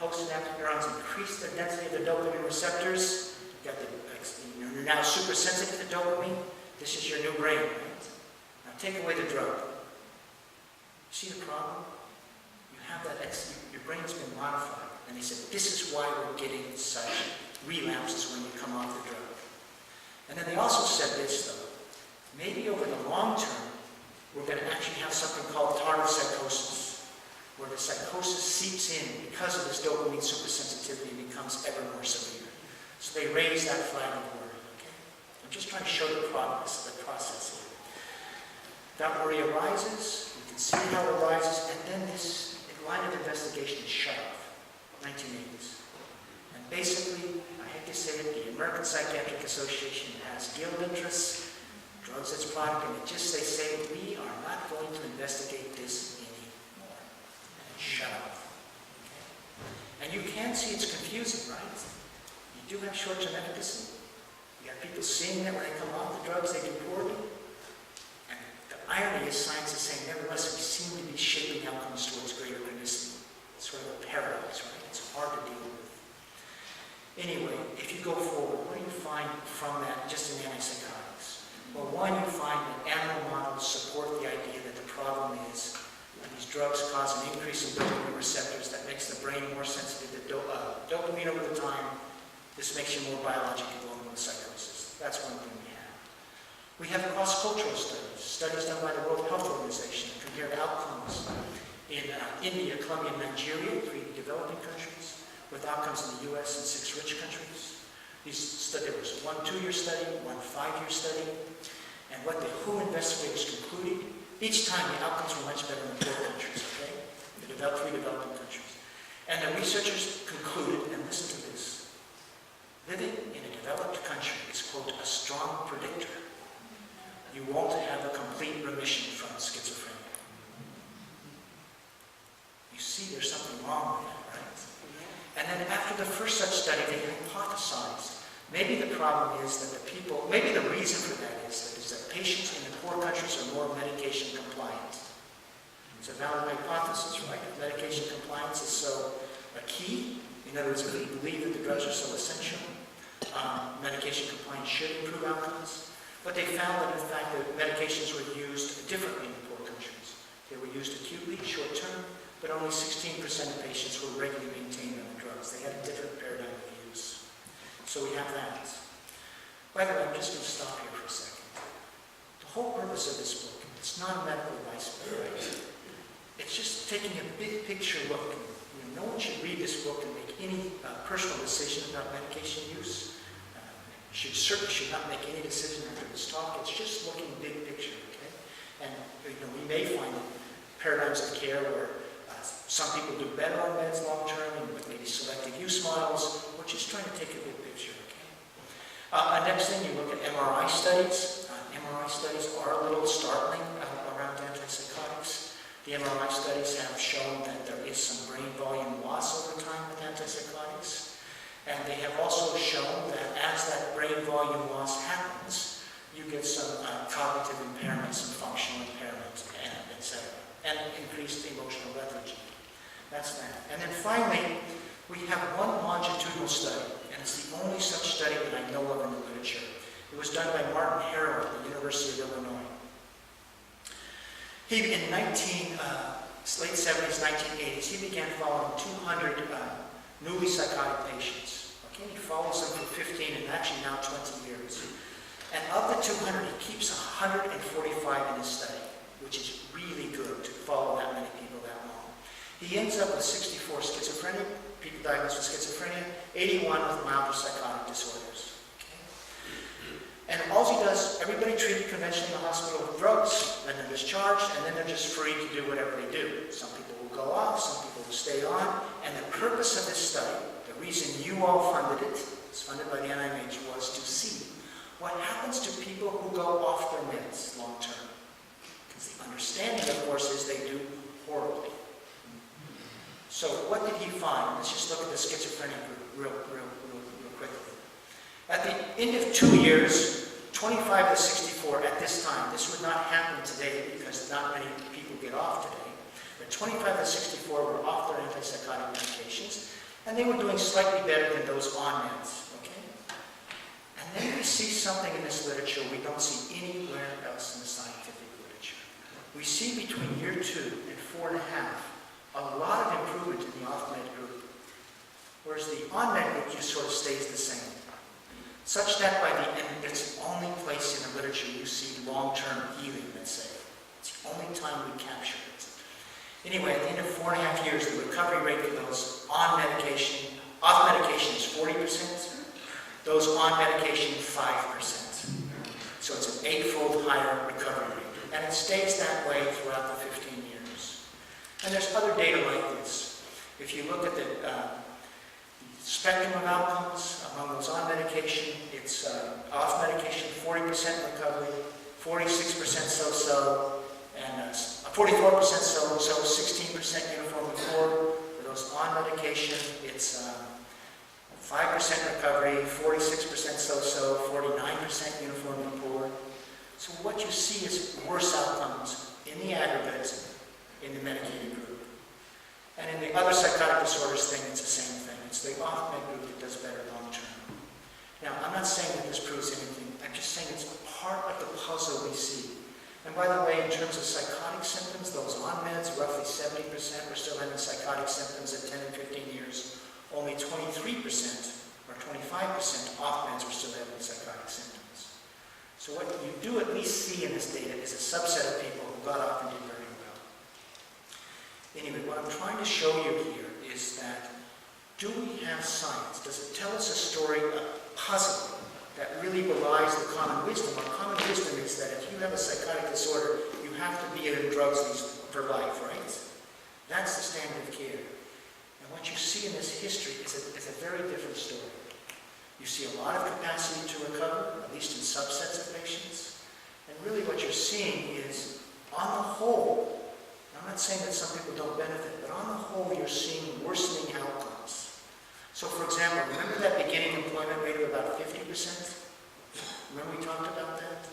Postsynaptic neurons increase the density of the dopamine receptors. You're now super sensitive to dopamine. This is your new brain, right? Now take away the drug. See the problem? You have that, your brain's been modified. And they said, this is why we're getting such relapses when you come off the drug. And then they also said this, though. Maybe over the long term, we're going to actually have something called tardive psychosis, where the psychosis seeps in because of this dopamine supersensitivity and becomes ever more severe. So they raise that flag of worry. Okay? I'm just trying to show the progress, the process here. That worry arises, you can see how it arises, and then this line of investigation is shut off. 1980s. And basically, I hate to say it, the American Psychiatric Association has guild interests, drugs its product, and they say, we are not going to investigate this anymore. And it's shut off. Okay? And you can see it's confusing, right? You do have short-term efficacy. You have people seeing that when they come off the drugs, they do poorly. And the irony is science is saying, nevertheless, we seem to be shaping outcomes towards greater chronicity. It's sort of a paradox, right? It's hard to deal with. Anyway, if you go forward, what do you find from that just in antipsychotics? Well, one, you find that animal models support the idea that the problem is that these drugs cause an increase in dopamine receptors that makes the brain more sensitive to mean over the time, this makes you more biologically vulnerable to psychosis. That's one thing we have. We have cross-cultural studies done by the World Health Organization that compared outcomes in India, Colombia, and Nigeria, 3 developing countries, with outcomes in the US and 6 rich countries. There was one 2-year study, one 5-year study, and what the WHO investigators concluded, each time the outcomes were much better in the poor countries, okay? The 3 developing countries. And the researchers concluded, and listen to this, living in a developed country is, quote, a strong predictor. You won't have a complete remission from schizophrenia. You see there's something wrong with that, right? And then after the first such study, they hypothesized, maybe the problem is that maybe the reason for that is that patients in the poor countries are more medication compliant. It's a valid hypothesis, right? If medication compliance is so key, in other words, if we believe that the drugs are so essential, medication compliance should improve outcomes. But they found that, in fact, the medications were used differently in the poor countries. They were used acutely, short-term, but only 16% of patients were regularly maintained on the drugs. They had a different paradigm of use. So we have that. By the way, I'm just going to stop here for a second. The whole purpose of this book, it's not a medical advice book, right? It's just taking a big picture look. No one should read this book and make any personal decision about medication use. Certainly should not make any decision after this talk. It's just looking big picture, okay? And we may find paradigms of care where some people do better on meds long term, and with maybe selective use models. We're just trying to take a big picture, okay? Next thing, you look at MRI studies. MRI studies are a little startling around antipsychotics. The MRI studies have shown that there is some brain volume loss over time with antipsychotics. And they have also shown that as that brain volume loss happens, you get some cognitive impairment, some functional impairment, and etc. And increased emotional lethargy. That's that. And then finally, we have one longitudinal study, and it's the only such study that I know of in the literature. It was done by Martin Harrow at the University of Illinois. He, in late 70s, 1980s, he began following 200 newly psychotic patients. Okay, he follows them for 15 and actually now 20 years. And of the 200, he keeps 145 in his study, which is really good to follow that many people that long. He ends up with 64 schizophrenic, people diagnosed with schizophrenia, 81 with milder psychotic disorders. Okay? And all he does, everybody treated conventionally in the hospital with drugs, then they're discharged, and then they're just free to do whatever they do. Some people will go off, some people will stay on, and the purpose of this study, the reason you all funded it, it's funded by the NIH, was to see what happens to people who go off their meds long term. Because the understanding, of course, is they do horribly. So what did he find? Let's just look at the schizophrenic group real quickly. At the end of 2 years, 25 to 64 at this time, this would not happen today because not many people get off today, but 25 to 64 were off their antipsychotic medications, and they were doing slightly better than those on meds, okay? And then we see something in this literature we don't see anywhere else in the scientific literature. We see between year 2 and 4.5 a lot of improvement in the off-med group, whereas the on-med group just sort of stays the same. Such that by the end, it's the only place in the literature you see long-term healing, let's say. It's the only time we capture it. Anyway, at the end of 4.5 years, the recovery rate for those on medication, off medication is 40%, those on medication 5%. So it's an 8-fold higher recovery rate. And it stays that way throughout the 15 years. And there's other data like this. If you look at the spectrum of outcomes among those on medication, it's off medication 40% recovery, 46% so-so, and 44% so-so, 16% uniformly poor. For those on medication, it's 5% recovery, 46% so-so, 49% uniformly poor. So what you see is worse outcomes in the aggregate in the medicated group. And in the other psychotic disorders thing, it's the same thing. It's the off-med group that does better long-term. Now, I'm not saying that this proves anything. I'm just saying it's part of the puzzle we see. And by the way, in terms of psychotic symptoms, those on meds, roughly 70% were still having psychotic symptoms at 10 and 15 years. only 23% or 25% off meds were still having psychotic symptoms. So what you do at least see in this data is a subset of people who got off and did very well. Anyway, what I'm trying to show you here is that do we have science? Does it tell us a story, a puzzle, that really belies the common wisdom? Our common wisdom is that if you have a psychotic disorder, you have to be in drugs for life, right? That's the standard of care. And what you see in this history is a very different story. You see a lot of capacity to recover, at least in subsets of patients. And really what you're seeing is, on the whole, I'm not saying that some people don't benefit, but on the whole, you're seeing worsening outcomes. So for example, remember that beginning employment rate of about 50%? Remember we talked about that?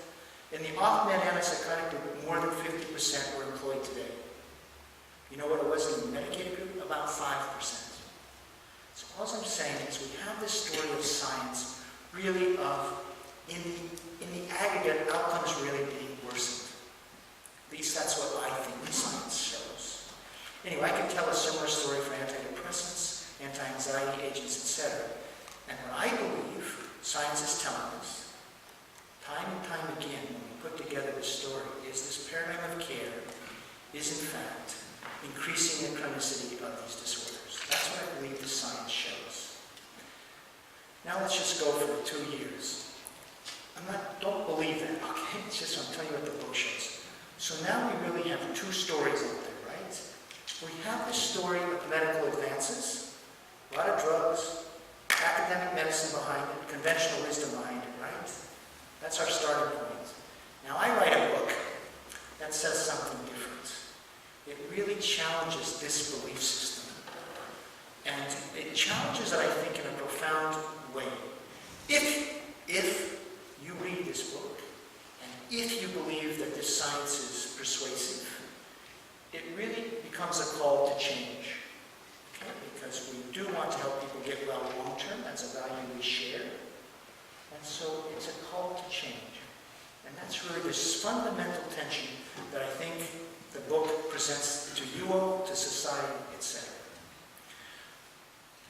In the off-med antipsychotic group, more than 50% were employed today. You know what it was in the medicated group? About 5%. So all I'm saying is we have this story of science really of, in the aggregate, outcomes really being worsened. At least that's what I think the science shows. Anyway, I could tell a similar story for antidepressants, anti-anxiety agents, etc. And what I believe science is telling us, time and time again, when we put together this story, is this paradigm of care is in fact increasing the chronicity of these disorders. That's what I believe the science shows. Now let's just go for the 2 years. Don't believe that, okay? It's just, I'm telling you what the book shows. So now we really have 2 stories out there, right? We have the story of medical advances, a lot of drugs, academic medicine behind it, conventional wisdom behind it, right? That's our starting point. Now I write a book that says something different. It really challenges this belief system. And it challenges it, I think, in a profound way. If you read this book, and if you believe that this science is persuasive, it really becomes a call to change. Okay? Because we do want to help people get well long-term. That's a value we share. And so it's a call to change. And that's really this fundamental tension that I think the book presents to you all, to society, etc.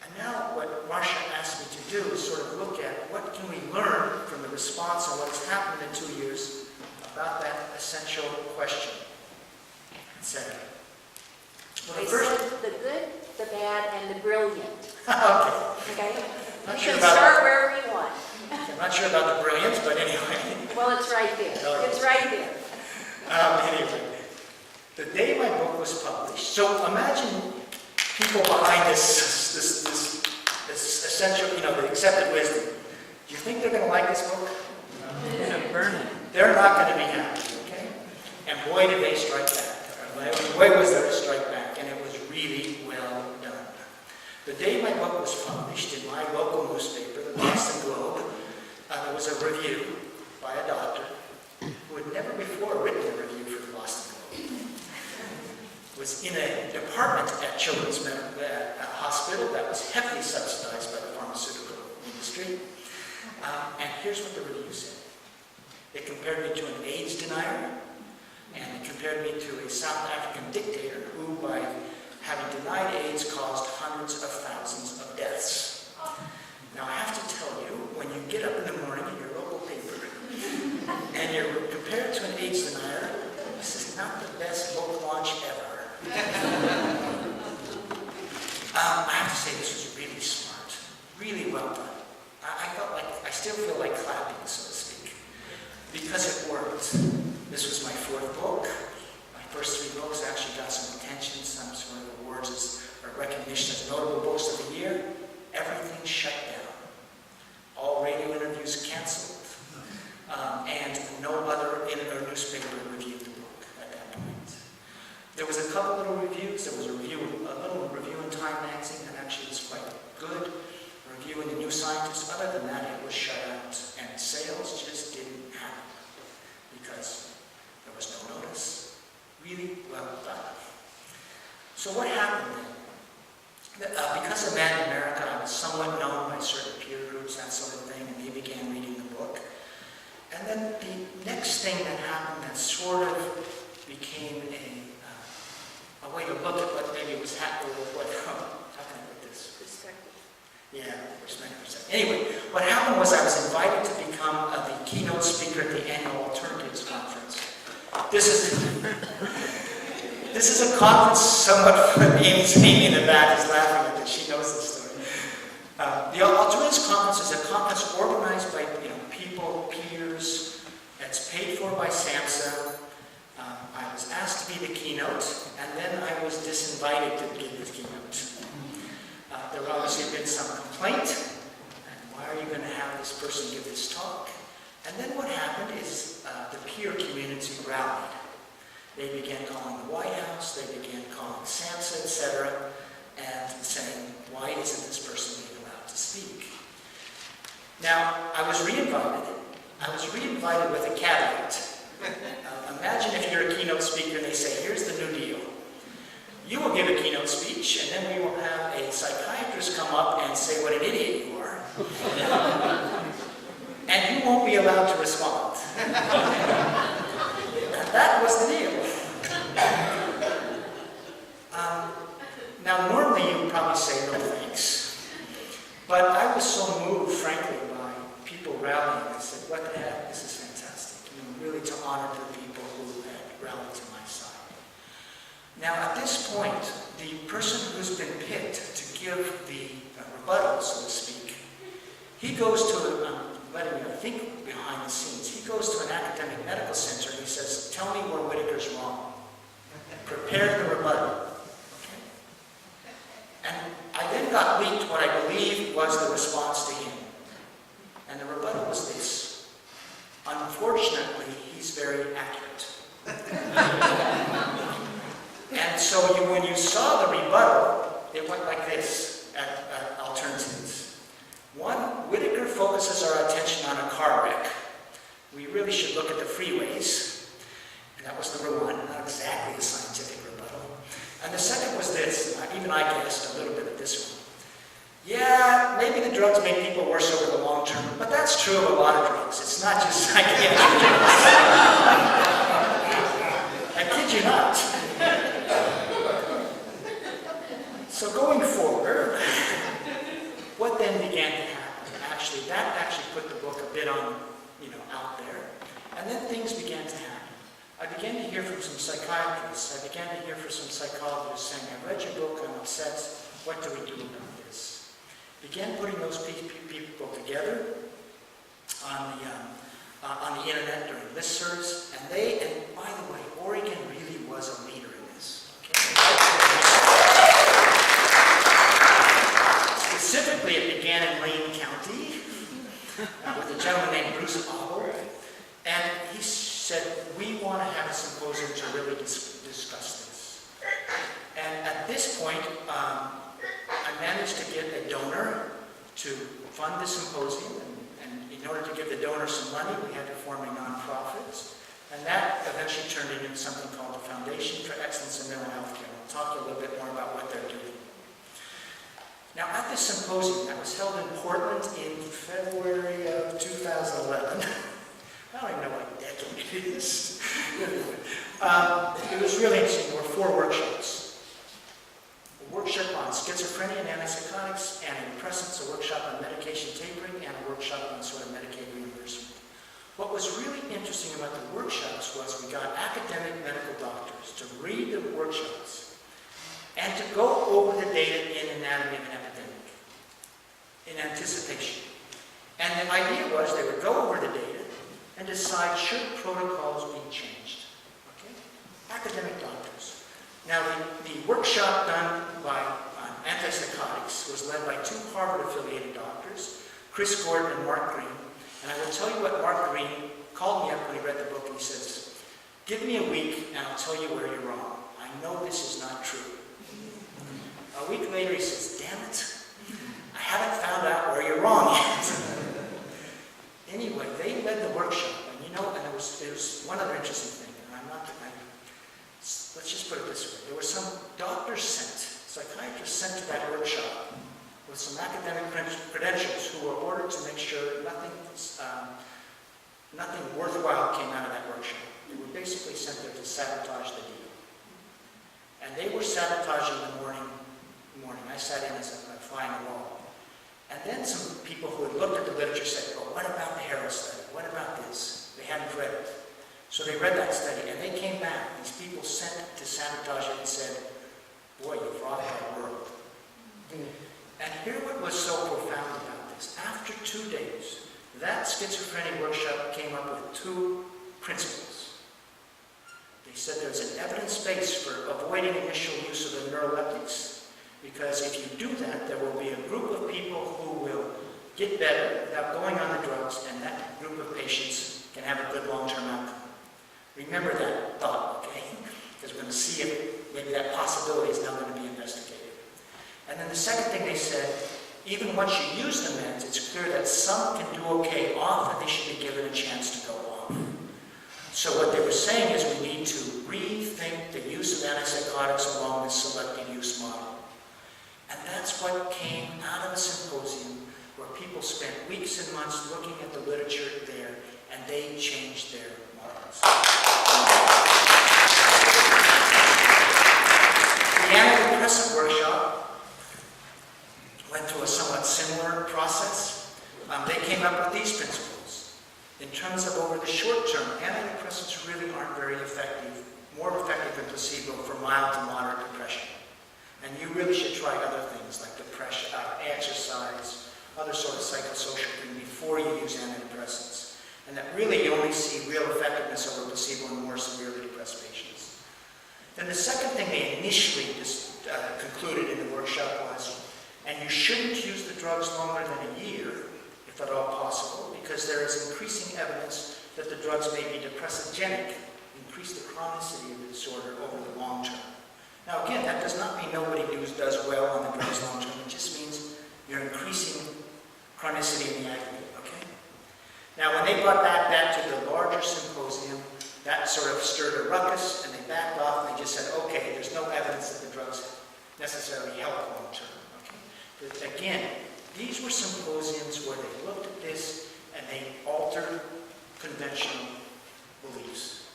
And now what Marcia asked me to do is sort of look at what can we learn from the response and what's happened in 2 years about that essential question, etc. Well, They said the good, the bad, and the brilliant. Okay. Okay? Not You sure can about start wherever you want. I'm not sure about the brilliance, but anyway. Well, it's right there. It's right there. Anyway, the day my book was published, so imagine people behind this essential, the accepted wisdom. Do you think they're going to like this book? They're going to burn it. They're not going to be happy, okay? And boy, did they strike back. Boy, was there a strike back, and it was really well done. The day my book was published in my local newspaper, the Boston Globe, there was a review by a doctor who had never before written a review for the Boston Globe. Was in a department at Children's Medical Hospital that was heavily subsidized by the pharmaceutical industry. And here's what the review said. It compared me to an AIDS denier, and it compared me to a South African dictator who, by having denied AIDS, caused hundreds of thousands of deaths. Now, I have to tell you, when you get up in the morning in your local paper, and you're compared to an AIDS denier, this is not the best book launch ever. I have to say this was really smart, really well done. I still feel like clapping, so to speak, because it worked. This was my 4th book. My first 3 books actually got some attention, some sort of awards or recognition as notable books of the year. Everything shut down. All radio interviews canceled, and no other newspaper reviewed the book at that point. There was a couple little reviews. There was a little review in Time magazine that actually was quite good. A review in the New Scientist. Other than that, it was shut out, and sales just didn't happen because there was no notice. Really well done. So what happened then? Because of that in America, I was somewhat known by certain peer groups, that sort of thing, and they began reading the book. And then the next thing that happened that sort of became a way to look at what maybe was happening with how can I put this? Perspective. Yeah, there's 90%. Anyway, what happened was I was invited to become the keynote speaker at the annual Alternatives Conference. This is a conference somewhat for Amy in the back is laughing at this. She knows this story. The Alternatives Conference is a conference organized by people, peers. It's paid for by SAMHSA. I was asked to be the keynote, and then I was disinvited to give this keynote. There obviously been some complaint, and why are you going to have this person give this talk? And then what happened is the peer community rallied. They began calling the White House, they began calling SAMHSA, etc., and saying, why isn't this person being allowed to speak? Now, I was re-invited. I was re-invited with a caveat. Imagine if you're a keynote speaker and they say, here's the new deal. You will give a keynote speech, and then we will have a psychiatrist come up and say what an idiot you are. And you won't be allowed to respond. And that was the deal. Now, normally you would probably say no thanks. But I was so moved, frankly, by people rallying. I said, what the heck, this is fantastic. Really to honor the people who had rallied to my side. Now, at this point, the person who's been picked to give the rebuttal, so to speak, he goes to, letting you think behind the scenes, he goes to an academic medical center and he says, tell me where Whitaker's wrong. Prepare the rebuttal. Okay? And I then got leaked what I believe was the response to him. And the rebuttal was this. Unfortunately, he's very accurate. And so when you saw the rebuttal, it went like this at Alternatives. One, Whitaker focuses our attention on a car wreck. We really should look at the freeways. And that was number one, not exactly a scientific rebuttal. And the second was this, even I guessed a little bit of this one. Yeah, maybe the drugs make people worse over the long term, but that's true of a lot of drugs. It's not just psychiatric drugs. I kid you not. So going forward, what then began to happen? That actually put the book a bit on, out there. And then things began to happen. I began to hear from some psychiatrists. I began to hear from some psychologists saying, I read your book, I'm upset. What do we do about this? Began putting those people together on the internet during listservs. And by the way, Oregon really was a leader in this. Okay? Specifically, it began in Lane County with a gentleman named Bruce Abel. And he said, we want to have a symposium to really discuss this. And at this point, I managed to get a donor to fund the symposium. And in order to give the donor some money, we had to form a nonprofit. And that eventually turned into something called the Foundation for Excellence in Mental Health Care. I'll talk to you a little bit more about what they're doing. Now, at this symposium that was held in Portland in February of 2011, I don't even know what decade it is. It was really interesting. There were 4 workshops. A workshop on schizophrenia and antipsychotics, antidepressants, a workshop on medication tapering, and a workshop on sort of Medicaid reimbursement. What was really interesting about the workshops was we got academic medical doctors to read the workshops and to go over the data in Anatomy of an Epidemic in anticipation. And the idea was they would go over the data and decide should protocols be changed. Okay? Academic doctors. Now, the workshop done by antipsychotics was led by 2 Harvard-affiliated doctors, Chris Gordon and Mark Green. And I will tell you what Mark Green called me up when he read the book, and he says, give me a week and I'll tell you where you're wrong. I know this is not true. A week later he says, damn it, I haven't found out where you're wrong yet. Anyway, they led the workshop, and and there was one other interesting thing, and let's just put it this way. There were some doctors psychiatrists sent to that workshop with some academic credentials who were ordered to make sure nothing worthwhile came out of that workshop. They were basically sent there to sabotage the deal. And they were sabotaging the morning. I sat in as a fly on the wall. And then some people who had looked at the literature said, well, what about the Harrow study? What about this? They hadn't read it. So they read that study, and they came back. These people sent to Sabotage and said, boy, you've rocked our world. And here what was so profound about this. After 2 days, that schizophrenia workshop came up with 2 principles. They said there's an evidence base for avoiding initial use of the neuroleptics, because if you do that, there will be a group of people who will get better without going on the drugs, and that group of patients can have a good long-term outcome. Remember that thought, okay? Because we're going to see if maybe that possibility is now going to be investigated. And then the second thing they said, even once you use the meds, it's clear that some can do okay off, and they should be given a chance to go off. So what they were saying is we need to rethink the use of antipsychotics along this selective use model. And that's what came out of a symposium where people spent weeks and months looking at the literature there, and they changed their minds. The antidepressant workshop went through a somewhat similar process. They came up with these principles. In terms of over the short term, antidepressants really aren't very effective, more effective than placebo for mild to moderate depression. And you really should try other things like depression, exercise, other sort of psychosocial things before you use antidepressants. And that really you only see real effectiveness over placebo in more severely depressed patients. Then the second thing they initially concluded in the workshop was, and you shouldn't use the drugs longer than a year, if at all possible, because there is increasing evidence that the drugs may be depressogenic, increase the chronicity of the disorder over the long term. Now again, that does not mean nobody does well on the drugs long term. It just means you're increasing chronicity in the aggregate, okay? Now when they brought that to the larger symposium, that sort of stirred a ruckus, and they backed off, and they just said, okay, there's no evidence that the drugs necessarily help long term, okay? But again, these were symposiums where they looked at this, and they altered conventional beliefs,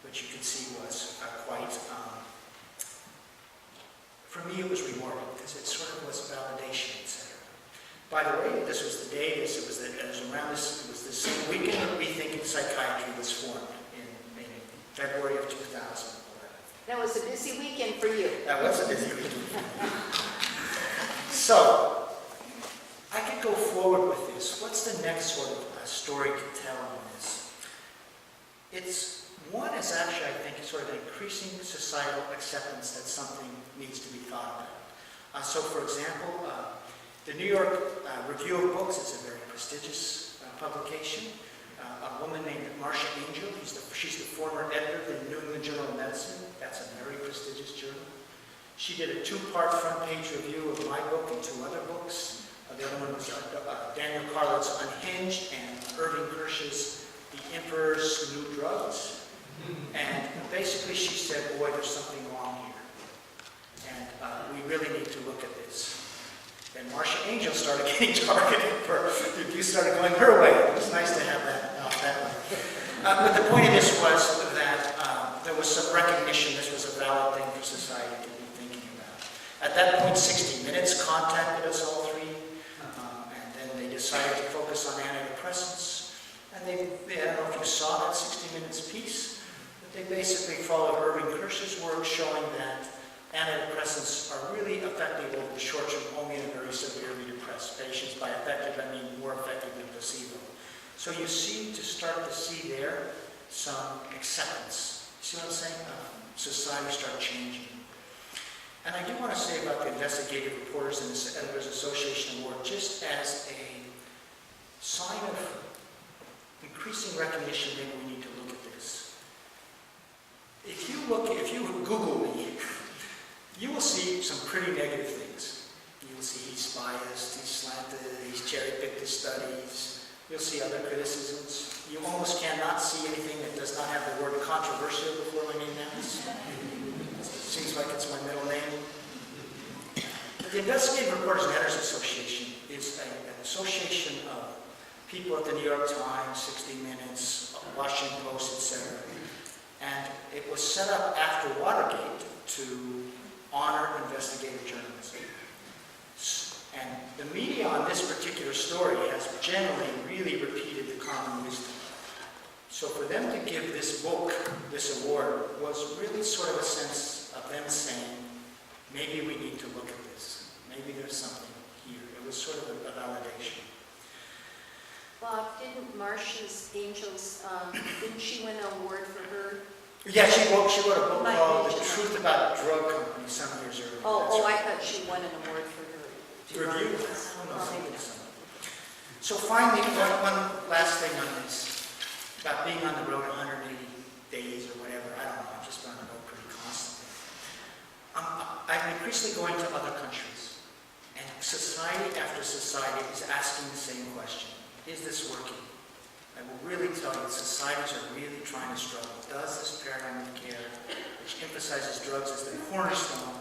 which you can see was quite... For me, it was rewarding because it sort of was validation, etc. By the way, this was the day. It was the same weekend that Rethinking Psychiatry was formed in February of 2011. That was a busy weekend for you. That was a busy weekend. So, I could go forward with this. What's the next sort of story to tell on this? One is actually, I think, sort of an increasing societal acceptance that something needs to be thought about. So, for example, the New York Review of Books is a very prestigious publication. A woman named Marcia Angel, she's the former editor of the New England Journal of Medicine. That's a very prestigious journal. She did a 2-part front-page review of my book and 2 other books. The other one was Daniel Carlin's Unhinged and Irving Kirsch's The Emperor's New Drugs. And basically she said, boy, there's something wrong here. And we really need to look at this. Then Marcia Angel started getting targeted for reviews started going her way. It was nice to have that way. But the point of this was that there was some recognition this was a valid thing for society to be thinking about. At that point, 60 Minutes contacted us all 3. And then they decided to focus on antidepressants. And I don't know if you saw that 60 Minutes piece. They basically followed Irving Kirsch's work showing that antidepressants are really effective over the short term only in very severely depressed patients. By effective, I mean more effective than placebo. So you start to see there some acceptance. See what I'm saying? Society start changing. And I do want to say about the investigative reporters and the Editors Association Award, just as a sign of increasing recognition, maybe we need to look at this. If you Google me, you will see some pretty negative things. You will see he's biased, he's slanted, he's cherry-picked his studies. You'll see other criticisms. You almost cannot see anything that does not have the word controversial before my name now. Seems like it's my middle name. The Investigative Reporters and Editors Association is an association of people at the New York Times, 60 Minutes, Washington Post, etc. And it was set up after Watergate to honor investigative journalism. And the media on this particular story has generally really repeated the common wisdom. So for them to give this book this award was really sort of a sense of them saying, maybe we need to look at this. Maybe there's something here. It was sort of a validation. Bob, didn't Marcia's Angels, didn't she win an award for her? Yeah, she wrote a book My called The Angel. Truth About Drug Companies some years earlier. Oh, That's I thought she won an award for her. review. I don't know if I think so. So finally, one last thing on this, about being on the road 180 days or whatever. I don't know, I'm just on the road pretty constantly. I'm increasingly going to other countries, and society after society is asking the same question. Is this working? I will really tell you, societies are really trying to struggle. Does this paradigm of care, which emphasizes drugs as the cornerstone,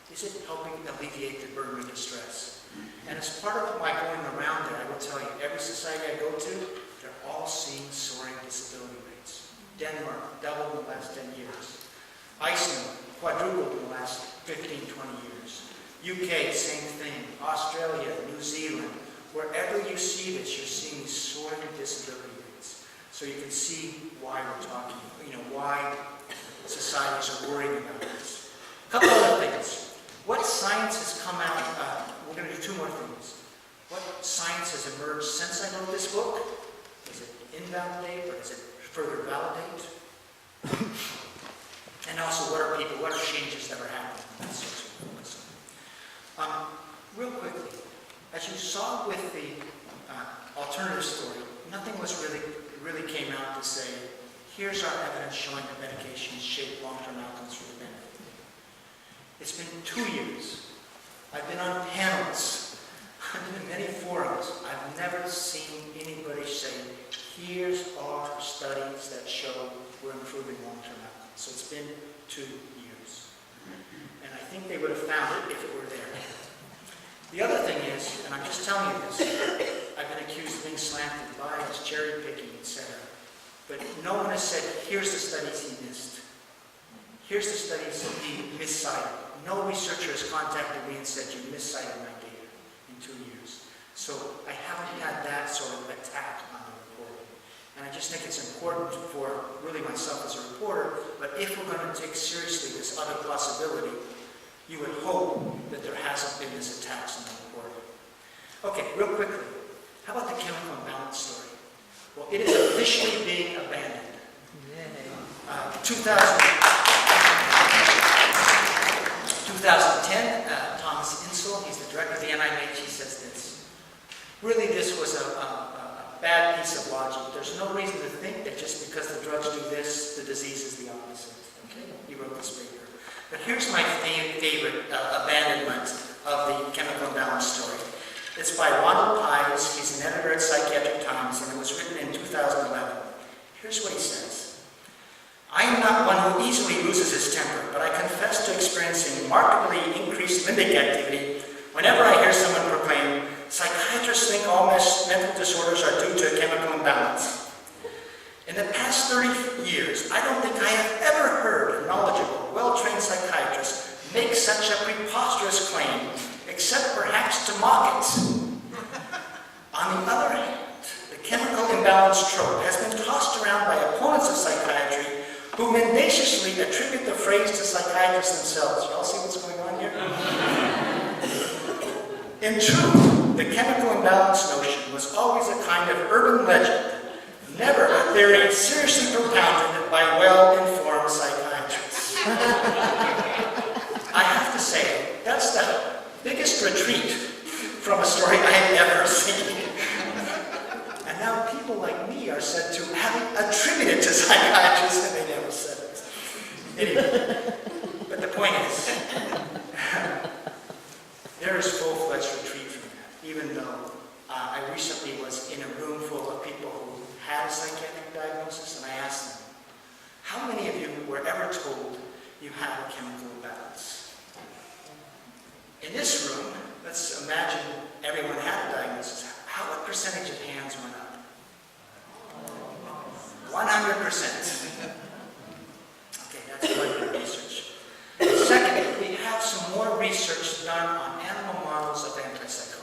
is it helping alleviate the burden of distress? And as part of my going around there, I will tell you, every society I go to, they're all seeing soaring disability rates. Denmark, doubled in the last 10 years. Iceland, quadrupled in the last 15, 20 years. UK, same thing. Australia, New Zealand. Wherever you see this, you're seeing these soaring disability rates. So you can see why we're talking, why societies are worrying about this. A couple other things. What science has come out, we're going to do two more things. What science has emerged since I wrote this book? Does it invalidate or does it further validate? And also, what are changes that are happening in this social focus? Real quickly, as you saw with the alternative story, nothing really came out to say, here's our evidence showing that medications shape long-term outcomes for the benefit. It's been 2 years. I've been on panels. I've been in many forums. I've never seen anybody say, here's our studies that show we're improving long-term outcomes. So it's been 2 years. And I think they would have found it if it were there. The other thing is, and I'm just telling you this, I've been accused of being slanted, biased, cherry picking, etc. But no one has said, here's the studies he missed. Here's the studies he miscited. No researcher has contacted me and said, you miscited my data in 2 years. So I haven't had that sort of attack on the reporting. And I just think it's important for really myself as a reporter, but if we're going to take seriously this other possibility, you would hope that there hasn't been this attacks on the reporting. Okay, real quickly, how about the chemical imbalance story? Well, it is officially being abandoned. 2010, Thomas Insel, he's the director of the NIH, he says this. Really, this was a bad piece of logic. There's no reason to think that just because the drugs do this, the disease is the opposite. Okay? He wrote this paper. But here's my favorite abandonment of the chemical imbalance story. It's by Ronald Pies. He's an editor at Psychiatric Drugs, and it was written in 2011. Here's what he says. I am not one who easily loses his temper, but I confess to experiencing markedly increased limbic activity whenever I hear someone proclaim, psychiatrists think all mental disorders are due to a chemical imbalance. In the past 30 years, I don't think I have ever heard a knowledgeable, well-trained psychiatrist make such a preposterous claim, except perhaps to mock it. On the other hand, the chemical imbalance trope has been tossed around by opponents of psychiatry who mendaciously attribute the phrase to psychiatrists themselves. You all see what's going on here? In truth, the chemical imbalance notion was always a kind of urban legend, never a theory seriously propounded by well-informed psychiatrists. I have to say, that's the biggest retreat from a story I have ever seen. And now people like me are said to have attributed to psychiatrists, and they never said it. Anyway, but the point is, there is full-fledged retreat from that, even though I recently was in a room full of people who had a psychiatric diagnosis, and I asked them, how many of you were ever told you have a chemical imbalance? In this room, let's imagine everyone had a diagnosis. What percentage of hands went up? 100%. Okay, that's quite good research. Second, we have some more research done on animal models of antipsychotics.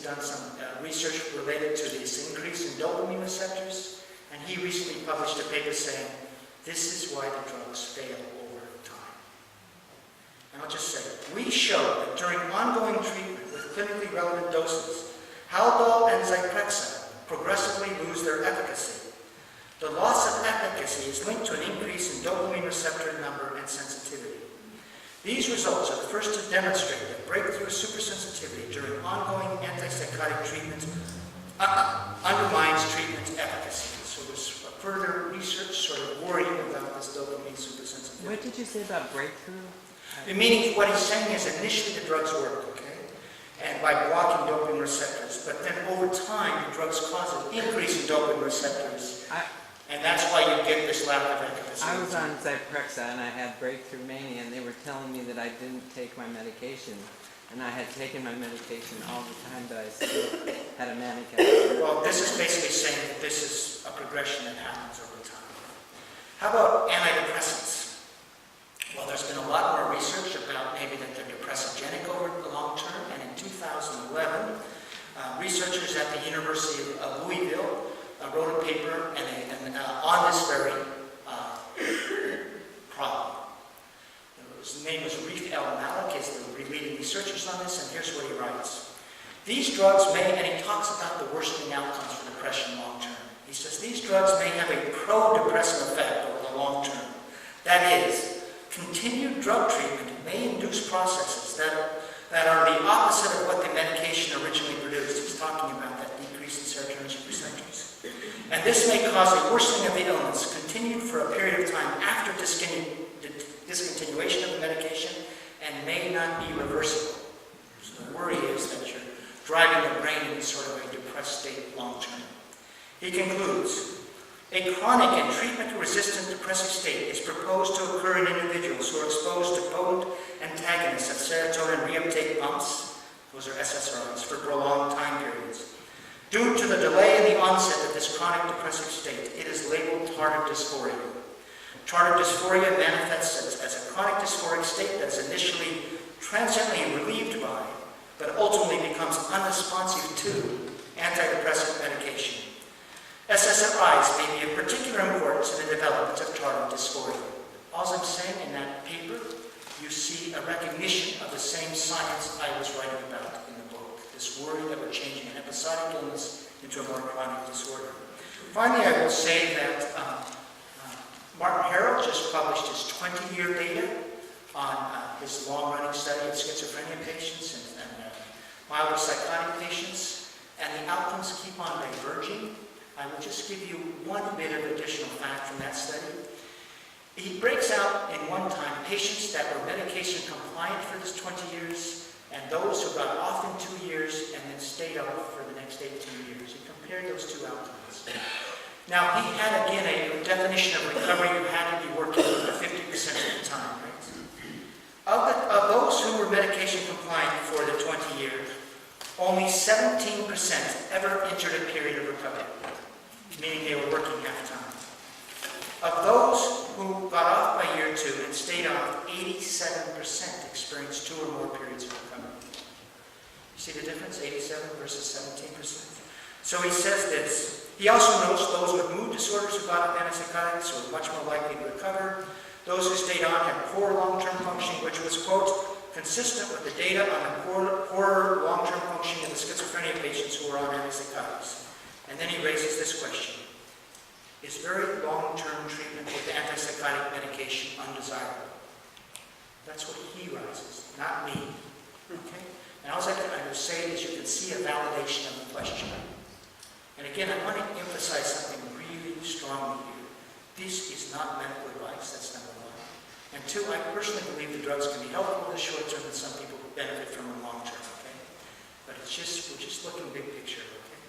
done some research related to this increase in dopamine receptors, and he recently published a paper saying, this is why the drugs fail over time. And I'll just say, we show that during ongoing treatment with clinically relevant doses, Haldol and Zyprexa progressively lose their efficacy. The loss of efficacy is linked to an increase in dopamine receptor number and sensitivity. These results are the first to demonstrate that breakthrough supersensitivity during ongoing antipsychotic treatment undermines treatment efficacy. So there's further research sort of worrying about this dopamine supersensitivity. What did you say about breakthrough? Meaning what he's saying is initially the drugs work, okay? And by blocking dopamine receptors, but then over time the drugs cause an increase in dopamine receptors. And that's why you get this lack of efficacy. I was on Zyprexa and I had breakthrough mania, and they were telling me that I didn't take my medication. And I had taken my medication all the time, but I still had a manic episode. Well, this is basically saying that this is a progression that happens over time. How about antidepressants? Well, there's been a lot more research about maybe that they're depressogenic over the long term, and in 2011, researchers at the University of Louisville wrote a paper on this very problem. His name was Reef L. Malik, is the leading researchers on this, and here's what he writes. These drugs may, and he talks about the worsening outcomes for depression long term. He says these drugs may have a pro-depressive effect over the long term. That is, continued drug treatment may induce processes that are the opposite of what the medication originally produced. He's talking about that decrease in serotonergic receptors. And this may cause a worsening of the illness, continued for a period of time after discontinuation of the medication, and may not be reversible. So the worry is that you're driving the brain into sort of a depressed state long term. He concludes, a chronic and treatment-resistant depressive state is proposed to occur in individuals who are exposed to potent antagonists of serotonin reuptake pumps, those are SSRIs, for prolonged time periods. Due to the delay in the onset of this chronic depressive state, it is labeled tardive dysphoria. Tardive dysphoria manifests as a chronic dysphoric state that is initially transiently relieved by, but ultimately becomes unresponsive to, antidepressant medication. SSRIs may be of particular importance in the development of tardive dysphoria. All I'm saying in that paper, you see a recognition of the same science I was writing about in the book. This worry that we're changing an episodic illness into a more chronic disorder. Finally, I will say that Martin Harrell just published his 20-year data on his long-running study of schizophrenia patients and mild psychotic patients, and the outcomes keep on diverging. I will just give you one bit of additional fact from that study. He breaks out in one time patients that were medication compliant for this 20 years and those who got off in 2 years and then stayed off for the next 18 years. He compared those two outcomes. Now, he had, again, a definition of recovery. You had to be working for 50% of the time, right? Of those who were medication compliant for the 20 years, only 17% ever entered a period of recovery, meaning they were working half-time. Of those who got off by year 2 and stayed off, 87% experienced 2 or more periods of recovery. You see the difference, 87 versus 17%? So he says this. He also notes those with mood disorders who got off antipsychotics were much more likely to recover. Those who stayed on had poor long-term functioning, which was, quote, consistent with the data on the poor long-term functioning of the schizophrenia patients who were on antipsychotics. And then he raises this question. Is very long-term treatment with antipsychotic medication undesirable? That's what he raises, not me. Okay? And all I will say is you can see a validation of the question. And again, I want to emphasize something really strongly here. This is not medical advice, that's number one. And two, I personally believe the drugs can be helpful in the short term and some people benefit from them long term, okay? But we're just looking big picture, okay?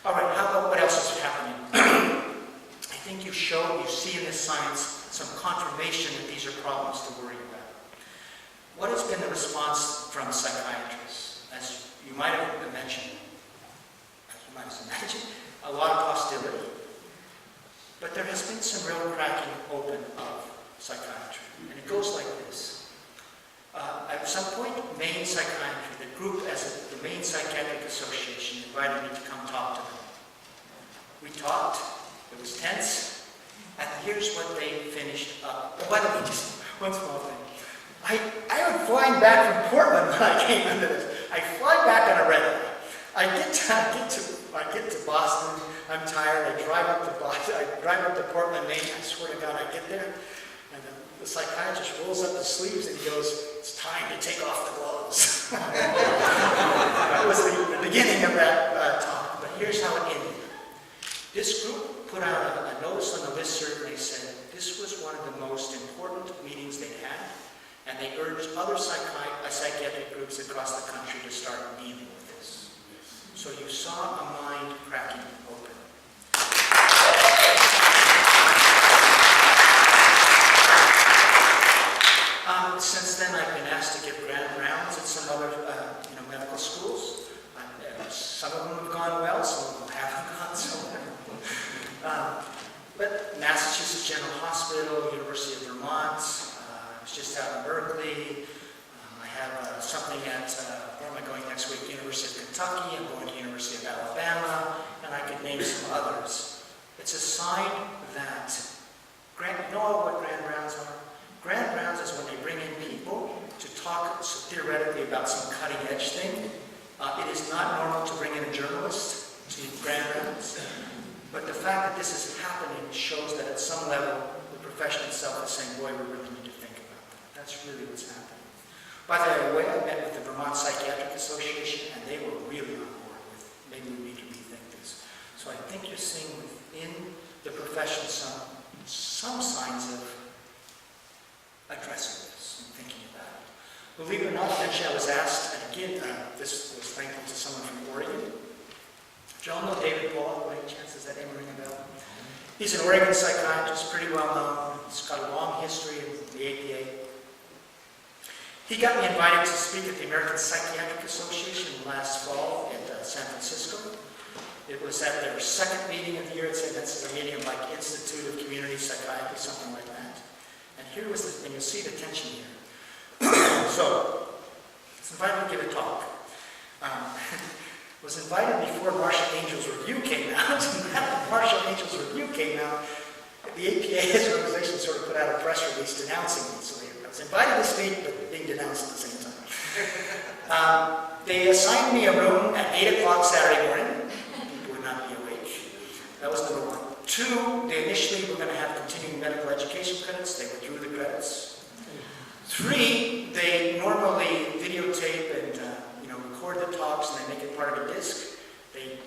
All right, how about what else is happening? I think you see in this science some confirmation that these are problems to worry about. What has been the response from psychiatrists? As you might have mentioned, a lot of hostility. But there has been some real cracking open of psychiatry. And it goes like this. At some point, Maine Psychiatry, the group the Maine Psychiatric Association, invited me to come talk to them. We talked. It was tense. And here's what they finished up. Oh, by the way, just one small thing. I was flying back from Portland when I came into this. I fly back on a red eye. I get to Boston. I'm tired. I drive up to Boston. I drive up to Portland, Maine. I swear to God, I get there, and the psychiatrist rolls up his sleeves and he goes, "It's time to take off the gloves." That was the beginning of that talk. But here's how it ended. This group put out a notice on the listserv, and they said this was one of the most important meetings they'd had, and they urged other psychiatric groups across the country to start dealing with this. So you saw a mind cracking open. Since then, I've been asked to give grand rounds at some other medical schools. Some of them have gone well, some of them haven't gone so well. But Massachusetts General Hospital, University of Vermont, I was just out in Berkeley. I have something at, where am I going next week? University of Kentucky, I'm going to University of Alabama, and I could name some others. It's a sign that, you know what grand rounds are? Grand rounds is when they bring in people to talk theoretically about some cutting edge thing. It is not normal to bring in a journalist to grand rounds. But the fact that this is happening shows that at some level, the profession itself is saying, boy, we really need to think about that. That's really what's happening. By the way, I met with the Vermont Psychiatric Association, and they were really on board with maybe we need to rethink this. So I think you're seeing within the profession some signs of addressing this and thinking about it. Believe it or not, eventually I was asked, and again, this was thankful to someone from Oregon. Do you all know David Pollock, by any chance? Does that name ring a bell? He's an Oregon psychiatrist, pretty well known. He's got a long history in the APA. He got me invited to speak at the American Psychiatric Association last fall in San Francisco. It was at their second meeting of the year. It said that's a meeting of like Institute of Community Psychiatry, something like that. And here was the thing. You'll see the tension here. So, I was invited to give a talk. Was invited before Martial Angels Review came out. And after Martial Angels Review came out, the APA, as an organization, sort of put out a press release denouncing me. So I was invited to speak, but being denounced at the same time. They assigned me a room at 8 o'clock Saturday morning. People would not be awake. That was number one. Two, they initially were going to have continuing medical education credits. They withdrew the credits. Three, they normally videotape and record the talks and they make it part of a disc. They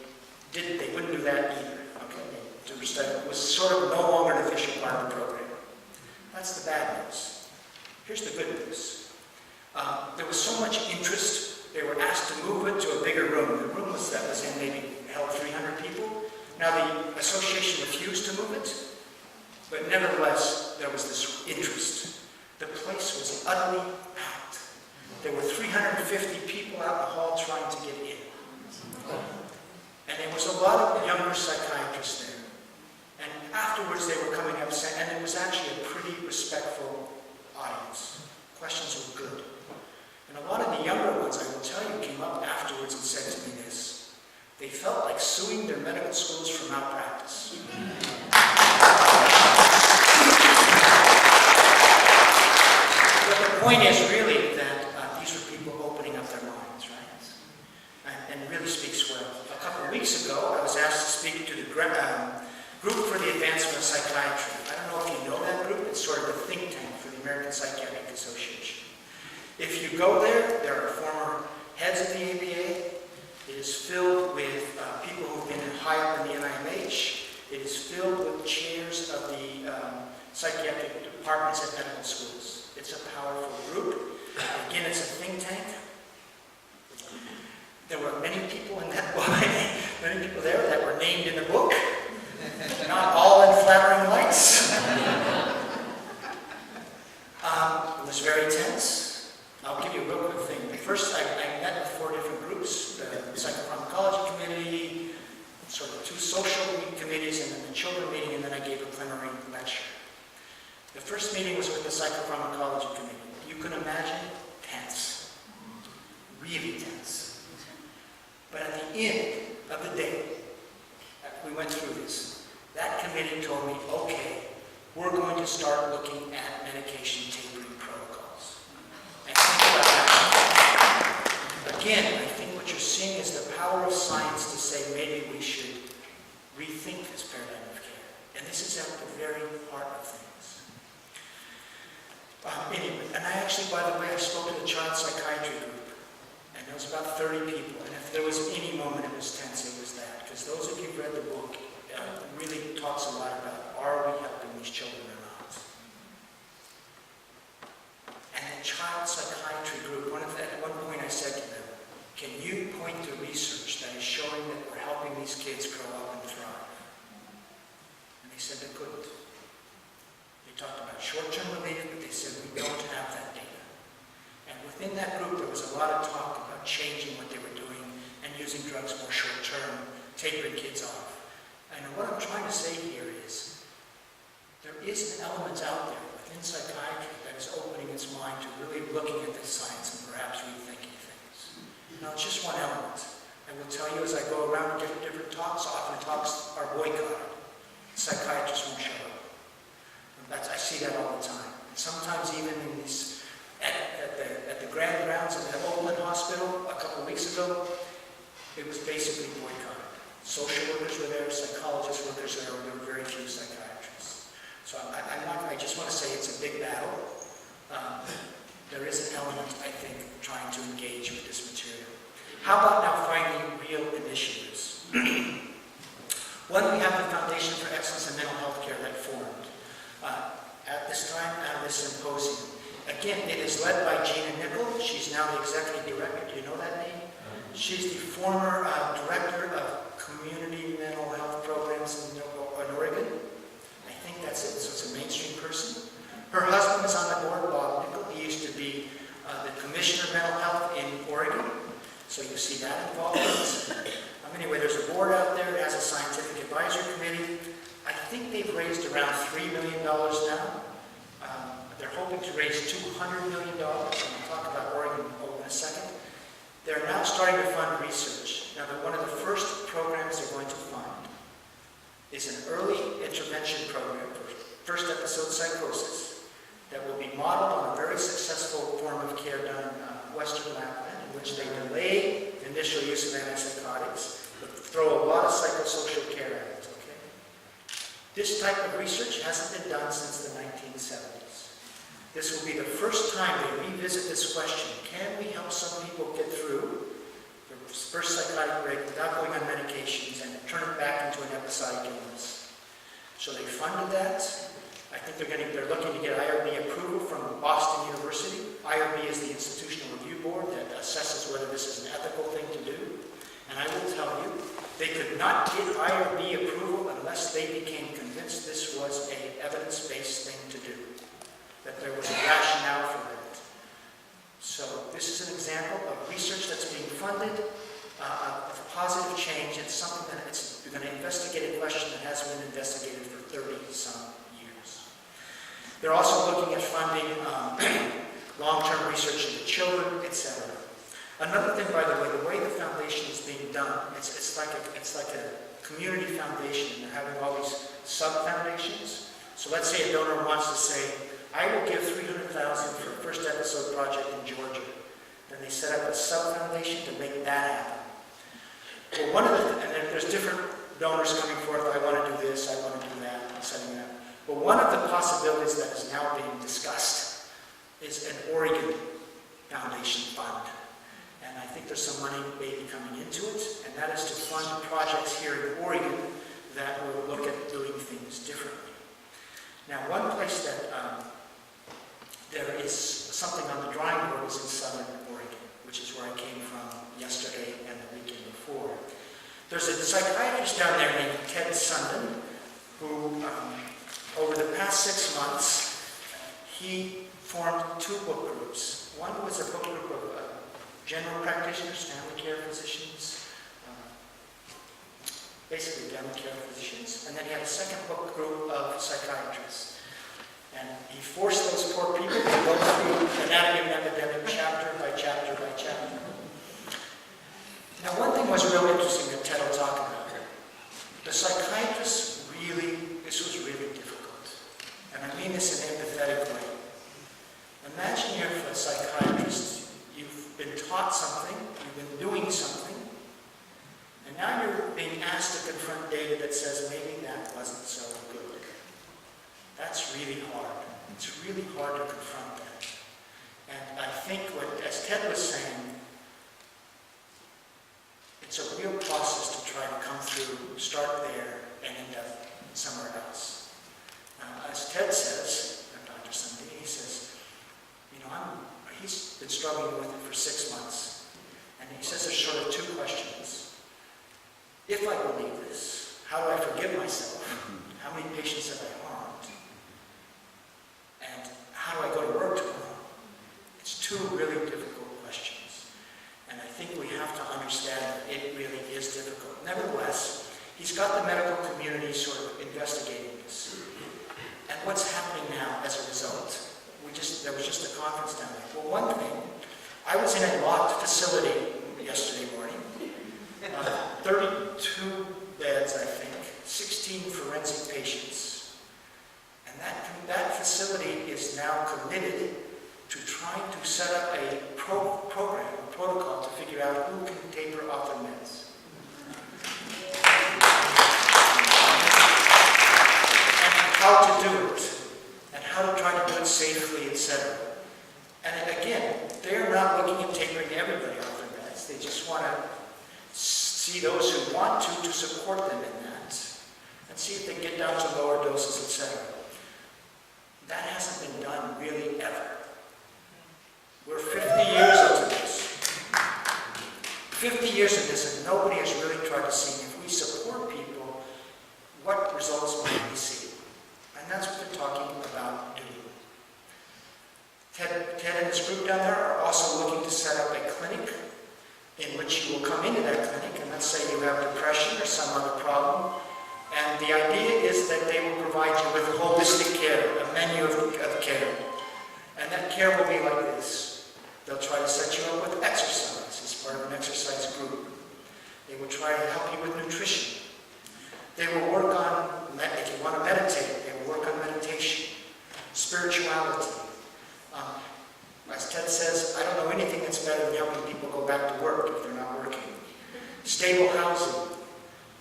wouldn't do that either. Okay, it was sort of no longer an official part of the program. That's the bad news. Here's the good news. There was so much interest, they were asked to move it to a bigger room. The room that was in maybe held 300 people. Now the association refused to move it, but nevertheless there was this interest. The place was utterly packed. There were 350 people out in the hall trying to get in. And there was a lot of younger psychiatrists there. And afterwards they were coming up saying, and it was actually a pretty respectful audience. Questions were good. And a lot of the younger ones, I will tell you, came up afterwards and said to me this. They felt like suing their medical schools for malpractice. But the point is really that these were people opening up their minds, right? And it really speaks well. A couple of weeks ago, I was asked to speak to the Group for the Advancement of Psychiatry. I don't know if you know that group. It's sort of a think tank for the American Psychiatric Association. If you go there, there are former heads of the APA. It is filled with people who've been high up in the NIMH. It is filled with chairs of the psychiatric departments at medical schools. It's a powerful group. Again, it's a think tank. There were many people in that book, many people there that were named in the book. Not all in flattering lights. It was very tense. I'll give you a real quick thing. First, I met with 4 different groups, the psychopharmacology committee, sort of 2 social committees, and then the children meeting, and then I gave a plenary lecture. The first meeting was with the psychopharmacology committee. You can imagine really tense. But at the end of the day, after we went through this, that committee told me, okay, we're going to start looking at medication tapering protocols. And think about that. Again, I think what you're seeing is the power of science to say maybe we should rethink this paradigm of care. And this is at the very heart of things. Anyway, and I actually, by the way, I spoke to the child psychiatry group, and there was about 30 people, and if there was any moment it was tense, it was that, because those of you who've read the book, really talks a lot about, are we helping these children or not? And the child psychiatry group, at one point I said to them, can you point to research that is showing that we're helping these kids grow up and thrive? And they said they couldn't. They talked about short-term relief, but they said we don't have that data. And within that group, there was a lot of talk about changing what they were doing and using drugs more short-term, tapering kids off. And what I'm trying to say here is there is an element out there within psychiatry that is opening its mind to really looking at this science and perhaps rethinking things. Now, it's just one element. I will tell you as I go around and give different talks, often talks are boycotted. Psychiatrists won't show up. I see that all the time. And sometimes even in these, at the grand rounds of the Oakland Hospital a couple of weeks ago, it was basically boycotted. Social workers were there, psychologists were there, there were very few psychiatrists. So I just want to say it's a big battle. There is an element, I think, trying to engage with this material. How about now finding real initiatives? One, we have the Foundation for Excellence in Mental Health Care that formed at this time, at this symposium. Again, it is led by Gina Nickel. She's now the executive director. Do you know that name? She's the former director of community mental health programs in Oregon. I think that's it. So it's a mainstream person. Her husband is on the board, Bob Nickel. He used to be the commissioner of mental health in Oregon. So you see that involvement. Anyway, there's a board out there. It has a scientific advisory committee. I think they've raised around $3 million now. They're hoping to raise $200 million. And I'll talk about Oregon in a second. They're now starting to fund research. Now, one of the first programs they're going to fund is an early intervention program for first episode psychosis that will be modeled on a very successful form of care done in Western Lapland, in which they delay the initial use of antipsychotics, but throw a lot of psychosocial care at it. Okay? This type of research hasn't been done since the 1970s. This will be the first time they revisit this question. Can we help some people get through their first psychotic break without going on medications and turn it back into an episodic illness? So they funded that. I think they're looking to get IRB approval from Boston University. IRB is the institutional review board that assesses whether this is an ethical thing to do. And I will tell you, they could not get IRB approval unless they became convinced this was an evidence-based thing to do, that there was a rationale for that. So this is an example of research that's being funded, of positive change, and something that we're going to investigate a question that hasn't been investigated for 30-some years. They're also looking at funding long-term research into children, etc. Another thing, by the way the foundation is being done, it's like a community foundation, and they're having all these sub-foundations. So let's say a donor wants to say, I will give $300,000 for a first episode project in Georgia. Then they set up a sub-foundation to make that happen. Well, and then there's different donors coming forth, I want to do this, I want to do that, setting it up. But one of the possibilities that is now being discussed is an Oregon Foundation fund. And I think there's some money maybe coming into it, and that is to fund projects here in Oregon that will look at doing things differently. Now, one place that there is something on the drawing board is in Southern Oregon, which is where I came from yesterday and the weekend before. There's a psychiatrist down there named Ted Sundin, who over the past 6 months, he formed 2 book groups. One was a book group of general practitioners, family care physicians, basically family care physicians, and then he had a second book group of psychiatrists. And he forced those poor people to go through Anatomy of an Epidemic chapter by chapter by chapter. was real interesting that Ted will talk about. The psychiatrists this was really difficult. And I mean this in an empathetic way. Imagine you're a psychiatrist, you've been taught something, you've been doing something, and now you're being asked to confront data that says maybe that wasn't so good. That's really hard. It's really hard to confront that. And I think as Ted was saying, it's a real process to try to come through, start there, and end up somewhere else. As Ted says, Dr. Sunday, he says, he's been struggling with it for 6 months. And he says there's sort of 2 questions. If I believe this, how do I forgive myself? How many patients have I harmed? And how do I go to work tomorrow? It's 2 really difficult questions. And I think we have to understand that it really is difficult. Nevertheless, he's got the medical community sort of investigating this. And what's happening now as a result? There was just a conference down there. Well, one thing, I was in a locked facility yesterday morning. 32 beds, I think, 16 forensic patients. And that facility is now committed to trying to set up a protocol to figure out who can taper off their meds. And how to do it. And how to try to do it safely, etc. And again, they're not looking at tapering everybody off their meds. They just want to see those who want to support them in that. And see if they can get down to lower doses, etc. That hasn't been done really ever. We're 50 years into this. 50 years of this, and nobody has really tried to see if we support people, what results might we see. And that's what they're talking about doing. Ted and his group down there are also looking to set up a clinic in which you will come into that clinic, and let's say you have depression or some other problem, and the idea is that they will provide you with holistic care, a menu of care. And that care will be like this. They'll try to set you up with exercise as part of an exercise group. They will try to help you with nutrition. They will work on, if you want to meditate, they will work on meditation, spirituality. As Ted says, I don't know anything that's better than helping people go back to work if they're not working. Stable housing,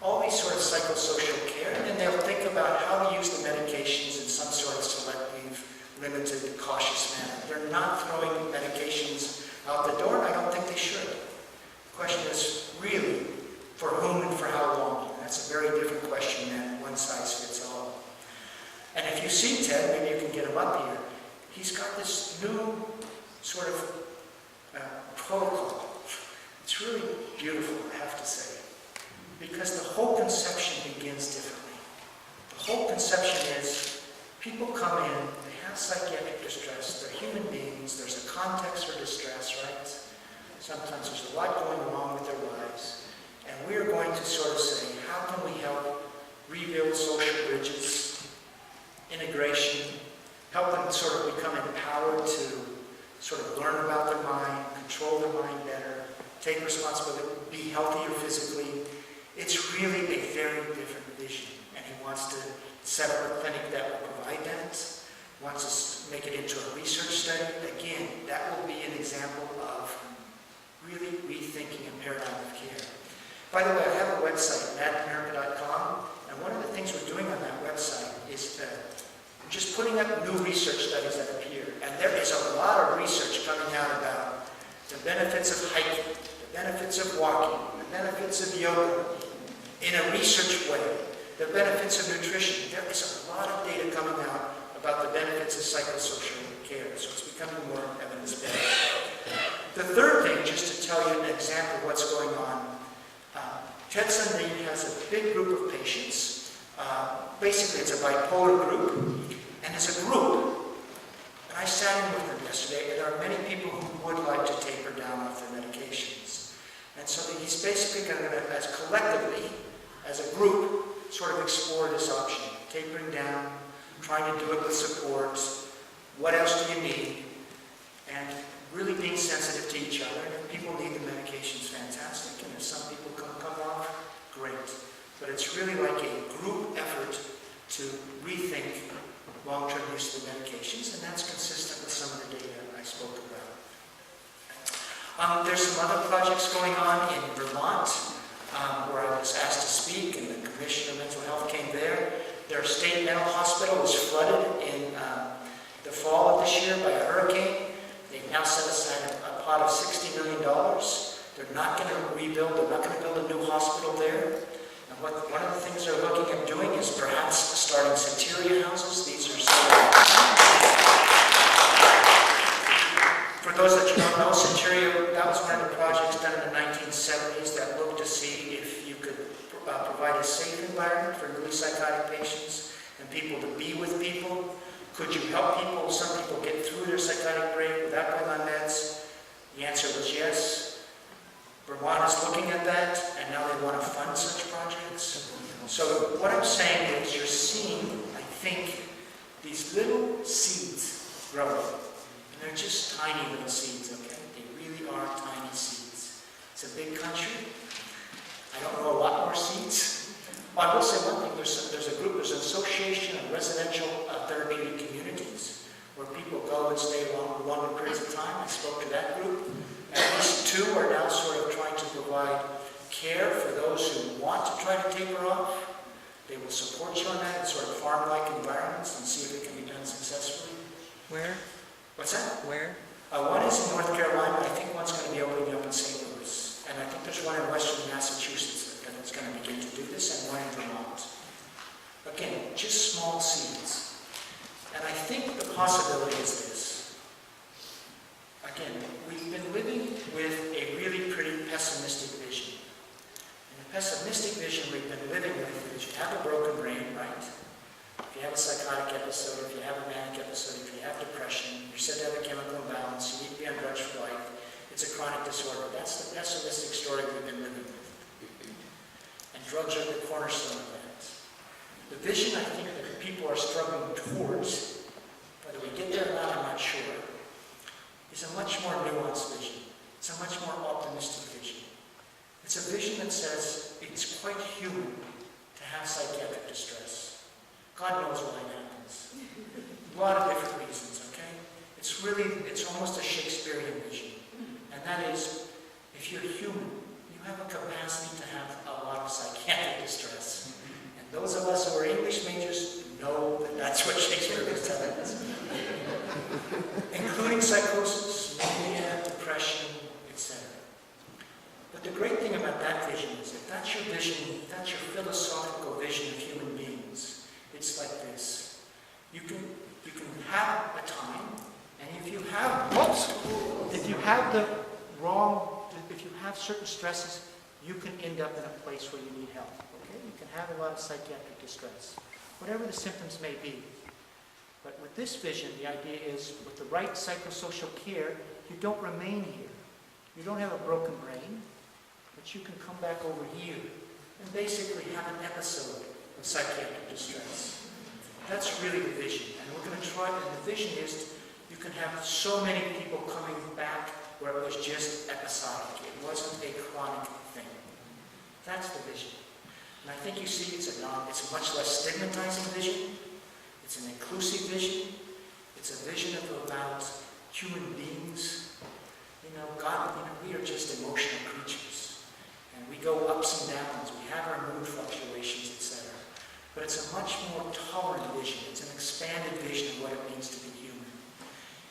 all these sort of psychosocial care, and then they'll think about how to use the medications in some sort of selective, limited, cautious manner. They're not throwing medications out the door, and I don't think they should. The question is really, for whom and for how long? That's a very different question than one size fits all. And if you see Ted, maybe you can get him up here, he's got this new sort of protocol. It's really beautiful, I have to say, because the whole conception begins differently. The whole conception is people come in, they have psychiatric distress, they're human beings, there's a context for distress, right? Sometimes there's a lot going wrong with their lives, and we're going to sort of say, how can we help rebuild social bridges, integration, help them sort of become empowered to sort of learn about their mind, control their mind better, take responsibility, be healthier physically. It's really a very different vision, and he wants to set up a clinic that will provide that, wants to make it into a research study. Again, that will be an example of really rethinking a paradigm of care. By the way, I have a website, madinamerica.com, and one of the things we're doing on that website is we're just putting up new research studies that appear. And there is a lot of research coming out about the benefits of hiking, the benefits of walking, the benefits of yoga in a research way, the benefits of nutrition. There is a lot of data coming out about the benefits of psychosocial care, so it's becoming more evidence-based. The third thing, just to tell you an example of what's going on, Ted Sunday has a big group of patients. Basically, it's a bipolar group, and as a group, and I sat in with them yesterday, and there are many people who would like to taper down off their medications. And so he's basically going to, as collectively, as a group, sort of explore this option, tapering down, trying to do it with support. What else do you need? And really being sensitive to each other. And if people need the medications, fantastic. And if some people come off, great. But it's really like a group effort to rethink long-term use of the medications, and that's consistent with some of the data I spoke about. There's some other projects going on in Vermont, where I was asked to speak, and the Commissioner of Mental Health came there. Their state mental hospital was flooded in the fall of this year by a hurricane. They've now set aside a pot of $60 million. They're not going to rebuild, they're not going to build a new hospital there. And one of the things they're looking at doing is perhaps starting Sateria houses. These are for those that you don't know, Sateria, that was one of the projects done in the 1970s that looked to see if you could provide a safe environment for newly psychotic patients and people to be with people. Could you help people, some people, get through their psychotic break without going on meds? The answer was yes. Vermont is looking at that, and now they want to fund such projects. So what I'm saying is you're seeing, I think, these little seeds growing. And they're just tiny little seeds, okay? They really are tiny seeds. It's a big country. I don't know a lot more seeds. Well, I will say one thing. There's a group, there's an association of residential therapeutic communities where people go and stay longer periods of time. I spoke to that group. At least 2 are now sort of trying to provide care for those who want to try to taper off. They will support you on that in sort of farm-like environments and see if it can be done successfully. Where? What's that? Where? One is in North Carolina. I think one's going to be opening up in St. Louis. And I think there's one in western Massachusetts that's going to begin to do this, and one in Vermont. Again, just small seeds. And I think the possibility is this. Again, we've been living with a really pretty pessimistic vision. And the pessimistic vision we've been living with is you have a broken brain, right? If you have a psychotic episode, if you have a manic episode, if you have depression, you're said to have a chemical imbalance, you need to be on drugs for life, it's a chronic disorder. That's the pessimistic story we've been living with. And drugs are the cornerstone of that. The vision I think that people are struggling towards, whether we get there or not, I'm not sure, is a much more nuanced vision. It's a much more optimistic vision. It's a vision that says it's quite human to have psychiatric distress. God knows why it happens. A lot of different reasons, okay? It's almost a Shakespearean vision. And that is, if you're human, you have a capacity to have a lot of psychiatric distress. And those of us who are English majors know that that's what Shakespeare was telling us. Including psychosis, mania, depression, etc. But the great thing about that vision is if that's your vision, if that's your philosophical vision of human beings, it's like this. You can have a time, and if you have certain stresses, you can end up in a place where you need help. Okay? You can have a lot of psychiatric distress, whatever the symptoms may be. But with this vision, the idea is with the right psychosocial care, you don't remain here. You don't have a broken brain, but you can come back over here and basically have an episode of psychiatric distress. That's really the vision. And we're going to try, and the vision is you can have so many people coming back where it was just episodic. It wasn't a chronic thing. That's the vision. And I think you see it's a much less stigmatizing vision. It's an inclusive vision. It's a vision about human beings. God, we are just emotional creatures. And we go ups and downs. We have our mood fluctuations, etc. But it's a much more tolerant vision. It's an expanded vision of what it means to be human.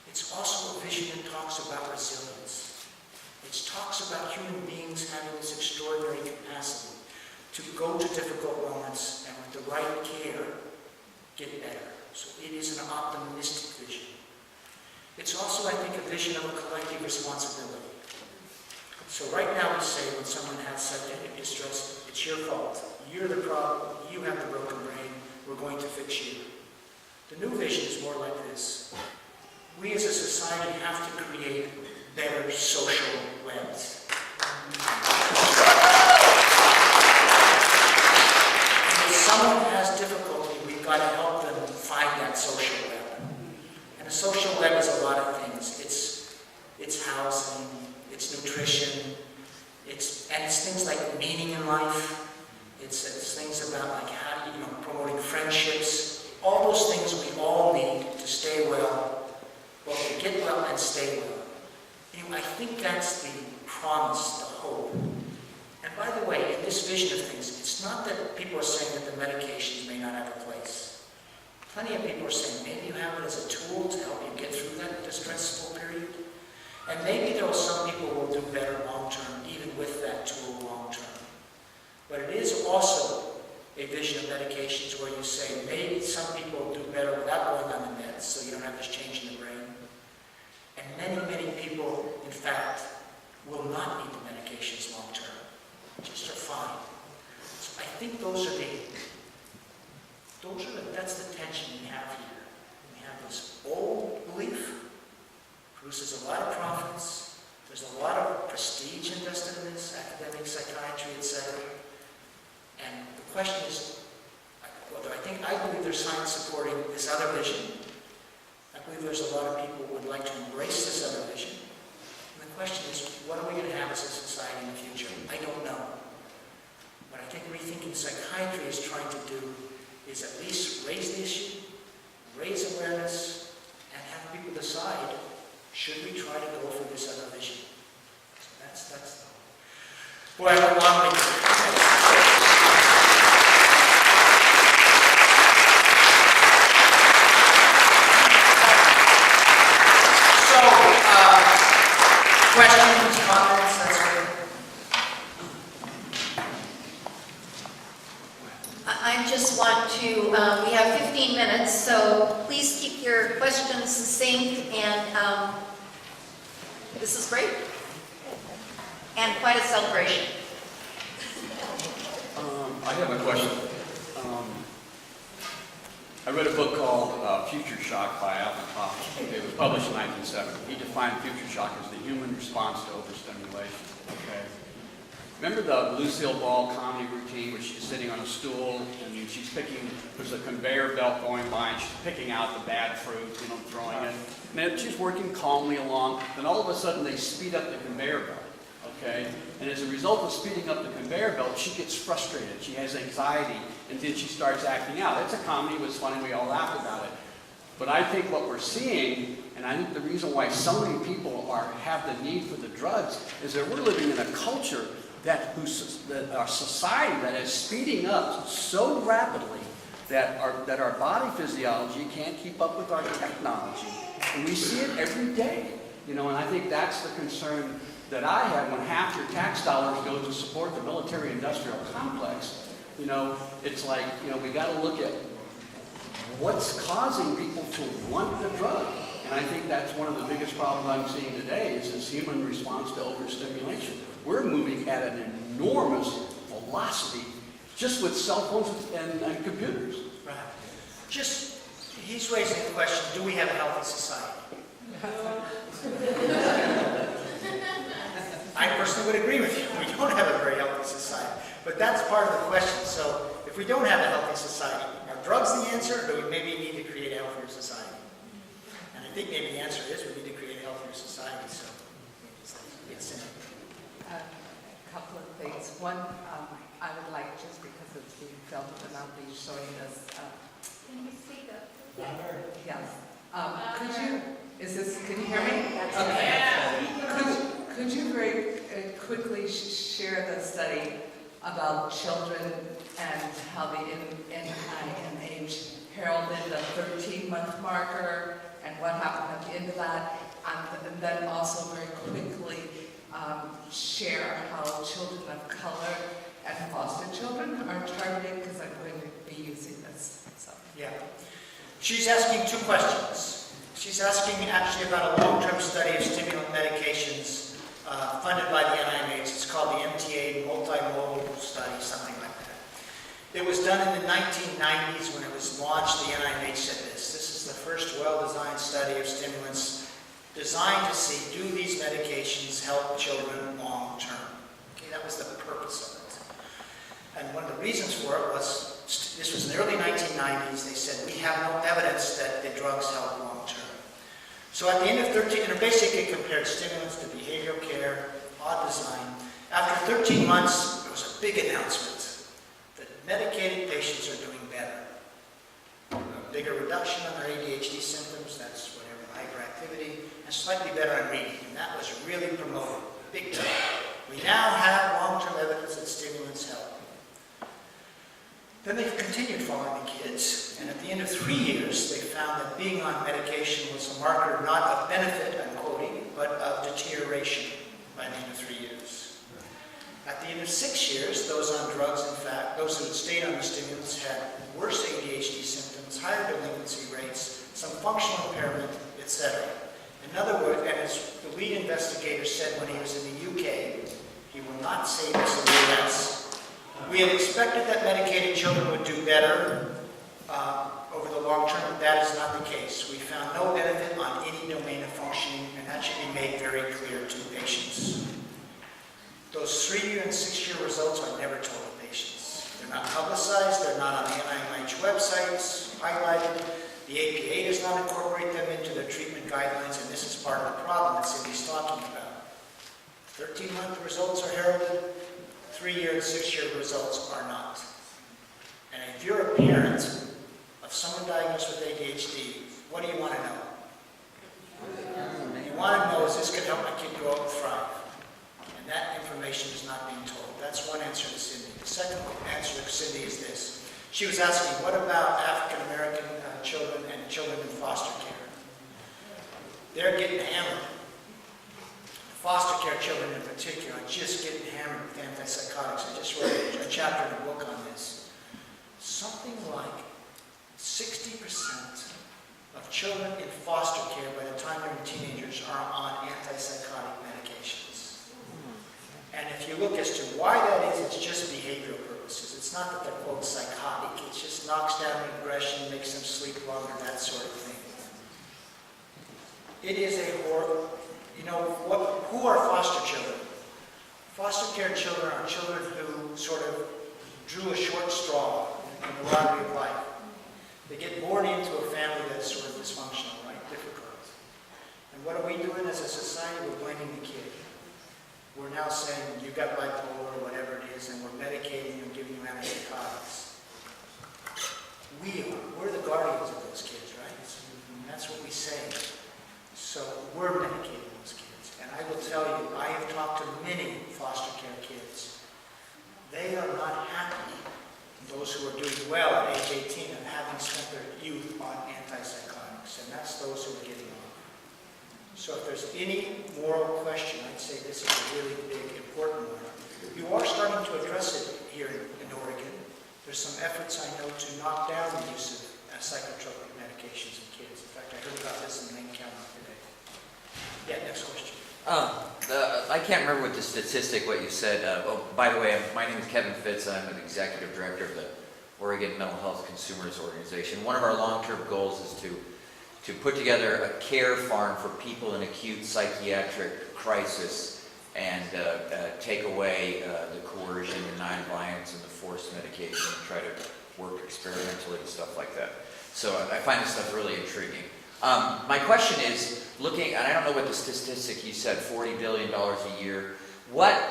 It's also a vision that talks about resilience. It talks about human beings having this extraordinary capacity to go to difficult moments and with the right care, get better. So it is an optimistic vision. It's also, I think, a vision of a collective responsibility. So right now we say when someone has psychiatric distress, it's your fault. You're the problem. You have the broken brain. We're going to fix you. The new vision is more like this. We as a society have to create better social webs. And if someone has difficulty, we've got to help them find that social web. And a social web is a lot of things. It's and stay well. Anyway, I think that's the promise, the hope. And by the way, in this vision of things, it's not that people are saying that the medications may not have a place. Plenty of people are saying maybe you have it as a tool to help you get through that distressful period. And maybe there are some people who will do better long term, even with that tool long term. But it is also a vision of medications where you say maybe some people do better without going on the meds, so you don't have this change in the brain. And many, many people, in fact, will not need the medications long term. Just are fine. So I think that's the tension we have here. We have this old belief, produces a lot of profits, there's a lot of prestige invested in this, academic psychiatry, etc. And the question is, whether I believe there's science supporting this other vision. I believe there's a lot of people who would like to embrace this other vision. And the question is, what are we going to have as a society in the future? I don't know. What I think rethinking psychiatry is trying to do is at least raise the issue, raise awareness, and have people decide, should we try to go for this other vision? So that's the hope. Boy, I went long way. Questions, comments, that's good. I just want to, we have 15 minutes, so please keep your questions succinct, and this is great. And quite a celebration. I have a question. I read a book called Future Shock by Alvin Toffler. It was published in 1970. He defined future shock as the human response to overstimulation. Okay. Remember the Lucille Ball comedy routine where she's sitting on a stool and she's picking, there's a conveyor belt going by and she's picking out the bad fruit, throwing it. And then she's working calmly along. Then all of a sudden they speed up the conveyor belt. Okay? And as a result of speeding up the conveyor belt, she gets frustrated. She has anxiety, and then she starts acting out. It's a comedy. It was funny. We all laughed about it. But I think what we're seeing, and I think the reason why so many people have the need for the drugs, is that we're living in a culture that our society that is speeding up so rapidly that our body physiology can't keep up with our technology. And we see it every day. And I think that's the concern that I have when half your tax dollars go to support the military-industrial complex. It's like, we got to look at what's causing people to want the drug. And I think that's one of the biggest problems I'm seeing today is this human response to overstimulation. We're moving at an enormous velocity just with cell phones and computers. Right. He's raising the question, do we have a healthy society? I personally would agree with you. We don't have a very healthy society. But that's part of the question. So if we don't have a healthy society, are drugs the answer, or do we maybe need to create a healthier society? And I think maybe the answer is we need to create a healthier society. So it's simple. A couple of things. One, I would like, just because it's being filmed and I'll be showing this. Can you speak up? Yes. Can you hear me? Okay. Could you very quickly share the study about children and how the NIMH heralded the 13-month marker and what happened at the end of that, and then also very quickly share how children of color and foster children are targeted, because I'm going to be using this. So. Yeah. She's asking two questions. She's asking actually about a long-term study of stimulant medications funded by the NIMH. It's called the MTA Multimodal Study, something like that. It was done in the 1990s when it was launched. The NIMH said this is the first well-designed study of stimulants designed to see, do these medications help children long-term? Okay, that was the purpose of it. And one of the reasons for it was, this was in the early 1990s, they said, we have no evidence that the drugs help long-term. So at the end of 13, and it basically compared stimulants to behavioral care, odd design. After 13 months, there was a big announcement that medicated patients are doing better. bigger reduction on their ADHD symptoms, that's whatever, hyperactivity, and slightly better on reading, and that was really promoted, big time. We now have long-term evidence that stimulants help. Then they've continued following the kids, and at the end of 3 years, they found that being on medication was a marker not of benefit, I'm quoting, but of deterioration by the end of 3 years. At the end of 6 years, those on drugs, in fact, those who had stayed on the stimulants had worse ADHD symptoms, higher delinquency rates, some functional impairment, etc. In other words, and as the lead investigator said when he was in the UK, he will not say this in the US. We had expected that medicated children would do better over the long term, but that is not the case. We found no benefit on any domain of functioning, and that should be made very clear to patients. Those 3-year and 6-year results are never told to patients. They're not publicized, they're not on the NIH websites, highlighted. The APA does not incorporate them into their treatment guidelines, and this is part of the problem that Cindy's talking about. 13-month results are heralded, 3-year and 6-year results are not. And if you're a parent of someone diagnosed with ADHD, what do you want to know? You want to know, is this going to help my kid grow up and thrive? And that information is not being told. That's one answer to Cindy. The second answer to Cindy is this. She was asking, what about African American children and children in foster care? They're getting hammered. Foster care children in particular are just getting hammered with antipsychotics. I just wrote a chapter in a book on this. Something like 60% of children in foster care by the time they're teenagers are on antipsychotic medications. And if you look as to why that is, it's just behavioral purposes. It's not that they're, quote, psychotic. It just knocks down aggression, makes them sleep longer, that sort of thing. It is a horrible... You know, who are foster children? Foster care children are children who sort of drew a short straw in the lottery of life. They get born into a family that's sort of dysfunctional, right? Difficult. And what are we doing as a society? We're blaming the kid. We're now saying, you've got bipolar or whatever it is, and we're medicating and giving you antipsychotics. We're the guardians of those kids, right? And that's what we say. So we're medicating those kids. And I will tell you, I have talked to many foster care kids. They are not happy, those who are doing well at age 18 and having spent their youth on antipsychotics. And that's those who are getting off. So if there's any moral question, I'd say this is a really big, important one. You are starting to address it here in Oregon. There's some efforts I know to knock down the use of psychotropic medications in kids. In fact, I heard about this in the main county today. Yeah, next question. I can't remember what the statistic, what you said. By the way, my name is Kevin Fitz. I'm an executive director of the Oregon Mental Health Consumers Organization. One of our long-term goals is to put together a care farm for people in acute psychiatric crisis and take away the coercion and nonviolence and the forced medication and try to work experimentally and stuff like that. So I find this stuff really intriguing. My question is, looking, and I don't know what the statistic you said, $40 billion a year.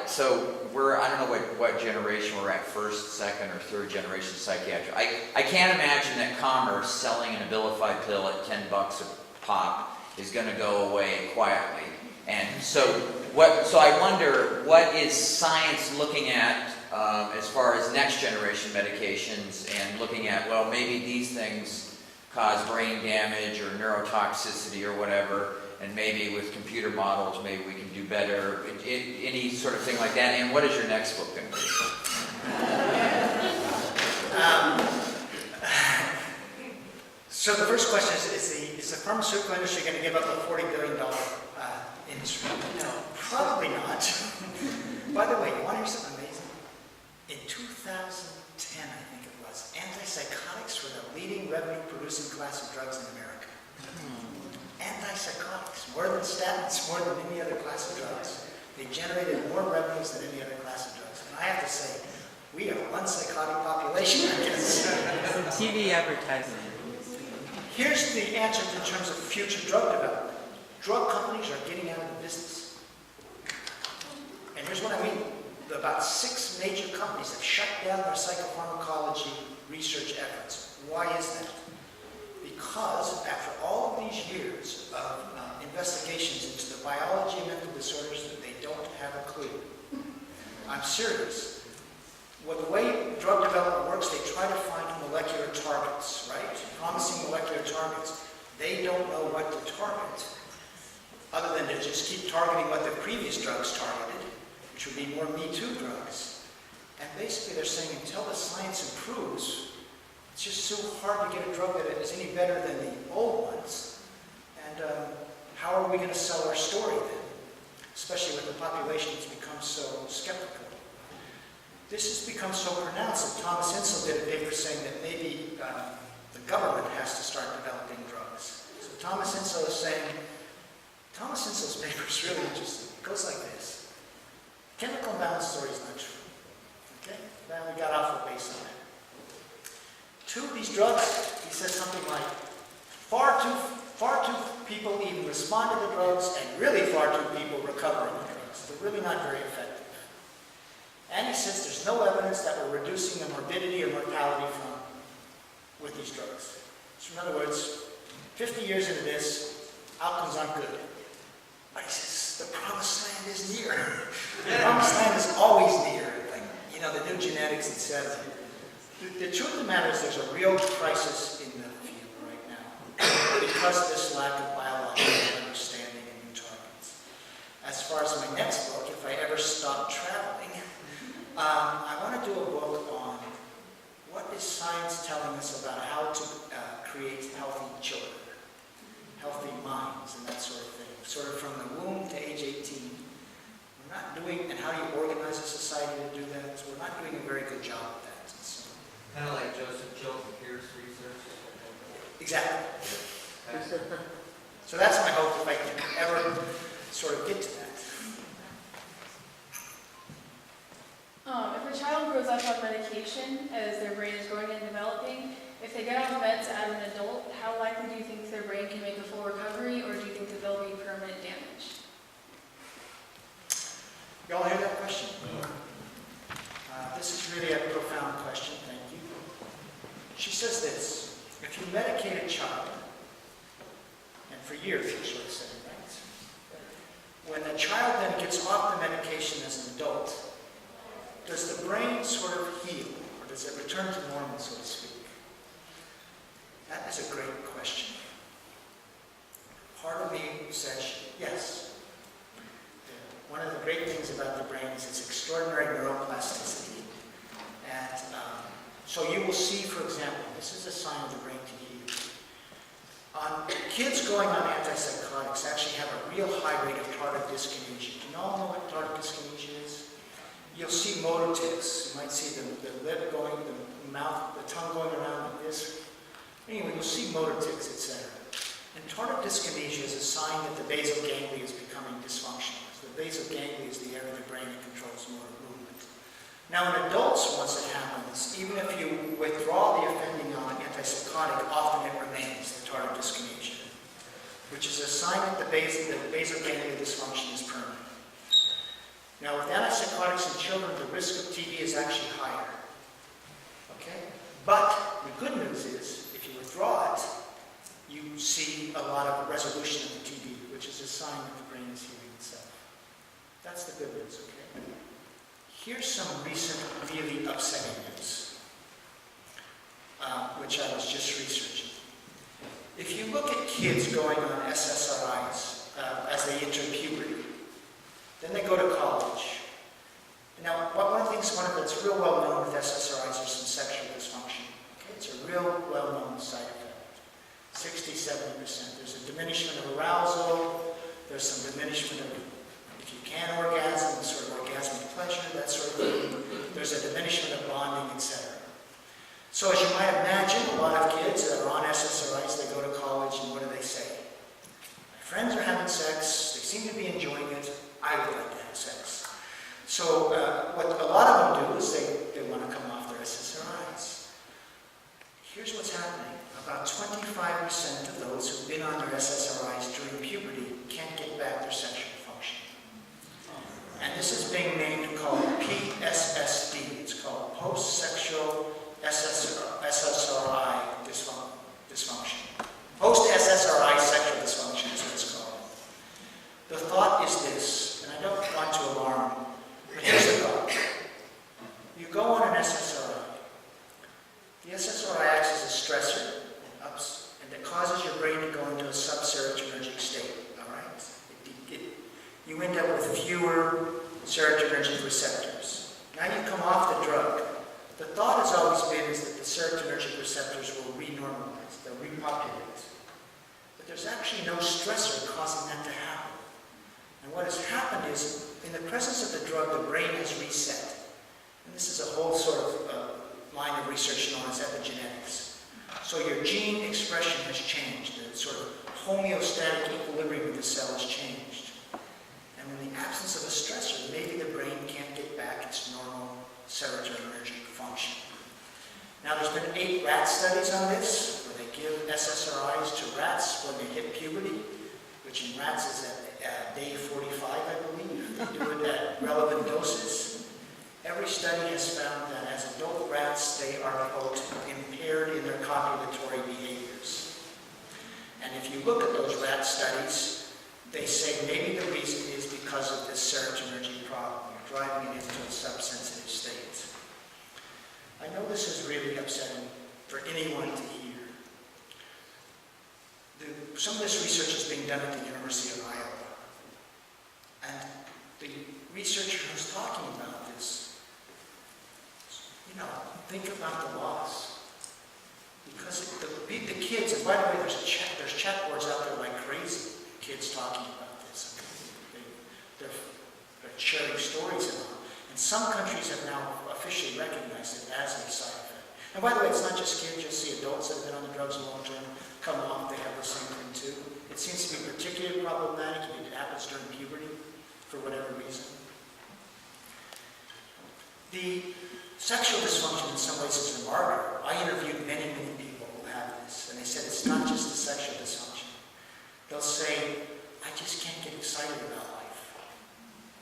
So I don't know what generation we're at, first, second, or third generation psychiatric. I can't imagine that commerce selling an Abilify pill at $10 a pop is going to go away quietly. And so I wonder, what is science looking at as far as next generation medications and looking at, well, maybe these things cause brain damage or neurotoxicity or whatever, and maybe with computer models, maybe we can do better, any sort of thing like that. And what is your next book going to be? So the first question is the pharmaceutical industry going to give up a $40 billion industry? No, probably not. By the way, you want to hear something amazing? In 2010, I think it was, antipsychotics were the leading revenue-producing class of drugs in America. Antipsychotics, more than statins, more than any other class of drugs. They generated more revenues than any other class of drugs. And I have to say, we are one psychotic population, I guess. TV advertising. Here's the answer in terms of future drug development. Drug companies are getting out of the business. And here's what I mean. About 6 major companies have shut down their psychopharmacology research efforts. Why is that? because after all of these years of investigations into the biology of mental disorders, that they don't have a clue. I'm serious. Well, the way drug development works, they try to find molecular targets, right? Promising molecular targets. They don't know what to target, other than to just keep targeting what the previous drugs targeted, which would be more Me Too drugs. And basically they're saying until the science improves, it's just so hard to get a drug that is any better than the old ones. And how are we going to sell our story then? Especially when the population has become so skeptical. This has become so pronounced that Thomas Insel did a paper saying that maybe the government has to start developing drugs. So Thomas Insel is saying, Thomas Insel's paper is really interesting. It goes like this. Chemical imbalance story is not true. Okay? Then we got off the base on that. Two of these drugs, he says something like, far too people even respond to the drugs, and really far too people recover on the drugs. They're really not very effective. And he says there's no evidence that we're reducing the morbidity or mortality with these drugs. So in other words, 50 years into this, outcomes aren't good. But he says the promised land is near. The promised land is always near. Like, you know, the new genetics, etc. The truth of the matter is there's a real crisis in the field right now because of this lack of biological understanding and new targets. As far as my next book, if I ever stop traveling, I want to do a book on what is science telling us about how to create healthy children, healthy minds, and that sort of thing. Sort of from the womb to age 18. We're not doing, and how do you organize a society to do that? So we're not doing a very good job of that. So, Kind of like Joseph Chilton Pierce research. exactly. So that's my hope, if I can ever sort of get to that. If a child grows up on medication as their brain is growing and developing, if they get off meds as an adult, how likely do you think their brain can make a full recovery, or do you think that there'll be permanent damage? You all hear that question? This is really a profound question, thank you. She says this, if you medicate a child, and for years she's sort of saying, right? When the child then gets off the medication as an adult, does the brain sort of heal, or does it return to normal, so to speak? That is a great question. Part of me says yes. One of the great things about the brain is its extraordinary neuroplasticity. And so you will see, for example, this is a sign of the brain to heal. Kids going on antipsychotics actually have a real high rate of tardive dyskinesia. Do you all know what tardive dyskinesia is? You'll see motor tics. You might see the lip going, the mouth, the tongue going around like this. Anyway, you'll see motor tics, etc. And tardive dyskinesia is a sign that the basal ganglia is becoming dysfunctional. So the basal ganglia is the area of the brain that controls motor movement. Now in adults, once it happens, even if you withdraw the offending antipsychotic, often it remains, the tardive dyskinesia, which is a sign that the basal ganglia dysfunction is permanent. Now with antipsychotics in children, the risk of TB is actually higher. Okay? But the good news is, if you withdraw it, you see a lot of resolution of the TB, which is a sign that the brain is healing itself. That's the good news, okay? Here's some recent really upsetting news, which I was just researching. If you look at kids going on SSRIs as they enter puberty, then they go to college. Now, one of the things that's real well known with SSRIs is some sexual dysfunction. Okay? It's a real well-known side effect. 60–70%. There's a diminishment of arousal. There's some diminishment of, if you can orgasm, sort of orgasmic pleasure, that sort of thing. There's a diminishment of bonding, etc. So as you might imagine, a lot of kids that are on SSRIs, they go to college, and what do they say? My friends are having sex. They seem to be enjoying it. I would like to have sex. So what a lot of them do is they want to come off their SSRIs. Here's what's happening. About 25% of those who've been on their SSRIs during puberty can't get back their sexual function. And this is being named called PSSD. It's called post-sexual SSRI dysfunction. but with fewer serotonergic receptors. Now you come off the drug. The thought has always been is that the serotonergic receptors will renormalize, they'll repopulate. But there's actually no stressor causing that to happen. And what has happened is, in the presence of the drug, the brain has reset. And this is a whole sort of line of research known as epigenetics. So your gene expression has changed. The sort of homeostatic equilibrium of the cell has changed. And in the absence of a stressor, maybe the brain can't get back its normal serotonergic function. Now, there's been 8 rat studies on this, where they give SSRIs to rats when they hit puberty, which in rats is at day 45, I believe. They do it at relevant doses. Every study has found that as adult rats, they are, quote, impaired in their copulatory behaviors. And if you look at those rat studies, they say maybe the reason is because of this serotonergic problem. You're driving it into a subsensitive state. I know this is really upsetting for anyone to hear. Some of this research is being done at the University of Iowa. And the researcher who's talking about this, think about the loss. Because the kids, and by the way, there's chat boards out there like crazy, kids talking about this. They're sharing stories and all. And some countries have now officially recognized it as a side effect. And by the way, it's not just kids, you'll see adults that have been on the drugs long term come off, they have the same thing too. It seems to be particularly problematic if it happens during puberty, for whatever reason. The sexual dysfunction in some ways is remarkable. I interviewed many people who have this, and they said it's not just the sexual dysfunction. They'll say, I just can't get excited about life.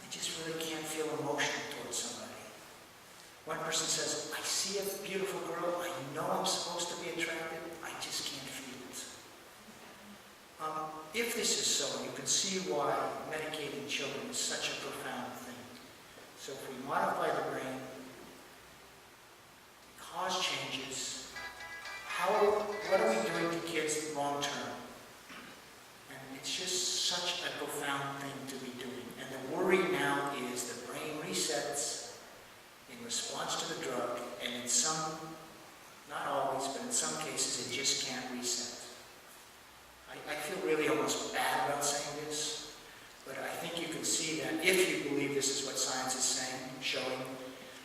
I just really can't feel emotional towards somebody. One person says, I see a beautiful girl, I know I'm supposed to be attracted, I just can't feel it. If this is so, you can see why medicating children is such a profound thing. So if we modify the brain, cause changes, what are we doing to kids long term? And it's just such a profound thing to be doing. And the worry now is the brain resets in response to the drug, and in some, not always, but in some cases, it just can't reset. I feel really almost bad about saying this, but I think you can see that if you believe this is what science is saying, showing,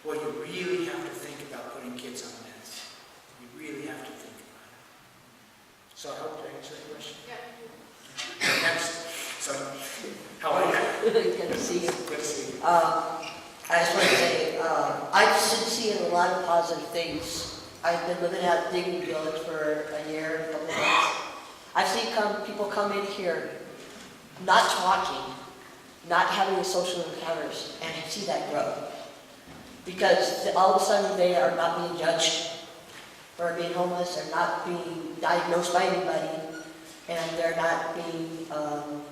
well, you really have to think about putting kids on meds. You really have to think about it. So I hope to answer that question. Yeah. Next. So, how are you? Good to see you. Good to see you. I just want to say, I've been seeing a lot of positive things. I've been living at Dignity Village for a year, a couple of months. I've seen people come in here not talking, not having any social encounters, and I see that grow. Because all of a sudden they are not being judged for being homeless, they're not being diagnosed by anybody, and they're not being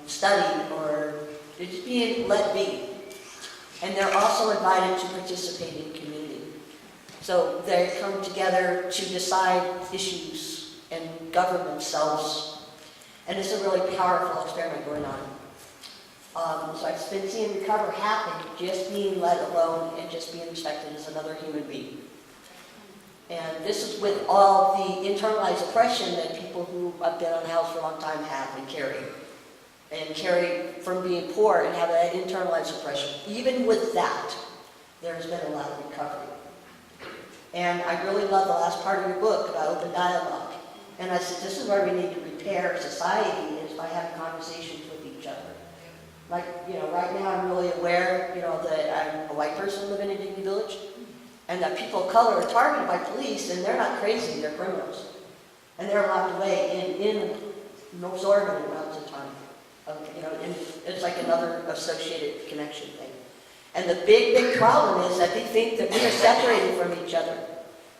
studied, or they're just being let be. And they're also invited to participate in community. So they come together to decide issues and govern themselves. And it's a really powerful experiment going on. So I've been seeing recovery happen, just being let alone and just being respected as another human being. And this is with all the internalized oppression that people who have been unhoused for a long time have and carry. And carry from being poor and have that internalized oppression. Even with that, there's been a lot of recovery. And I really love the last part of your book about open dialogue. And I said, this is where we need to repair society, is by having conversations with each other. Like, right now I'm really aware, that I'm a white person living in Dignity Village, and that people of color are targeted by police, and they're not crazy, they're criminals. And they're locked away in exorbitant amounts of time. And it's like another associated connection thing. And the big problem is that they think that we are separated from each other.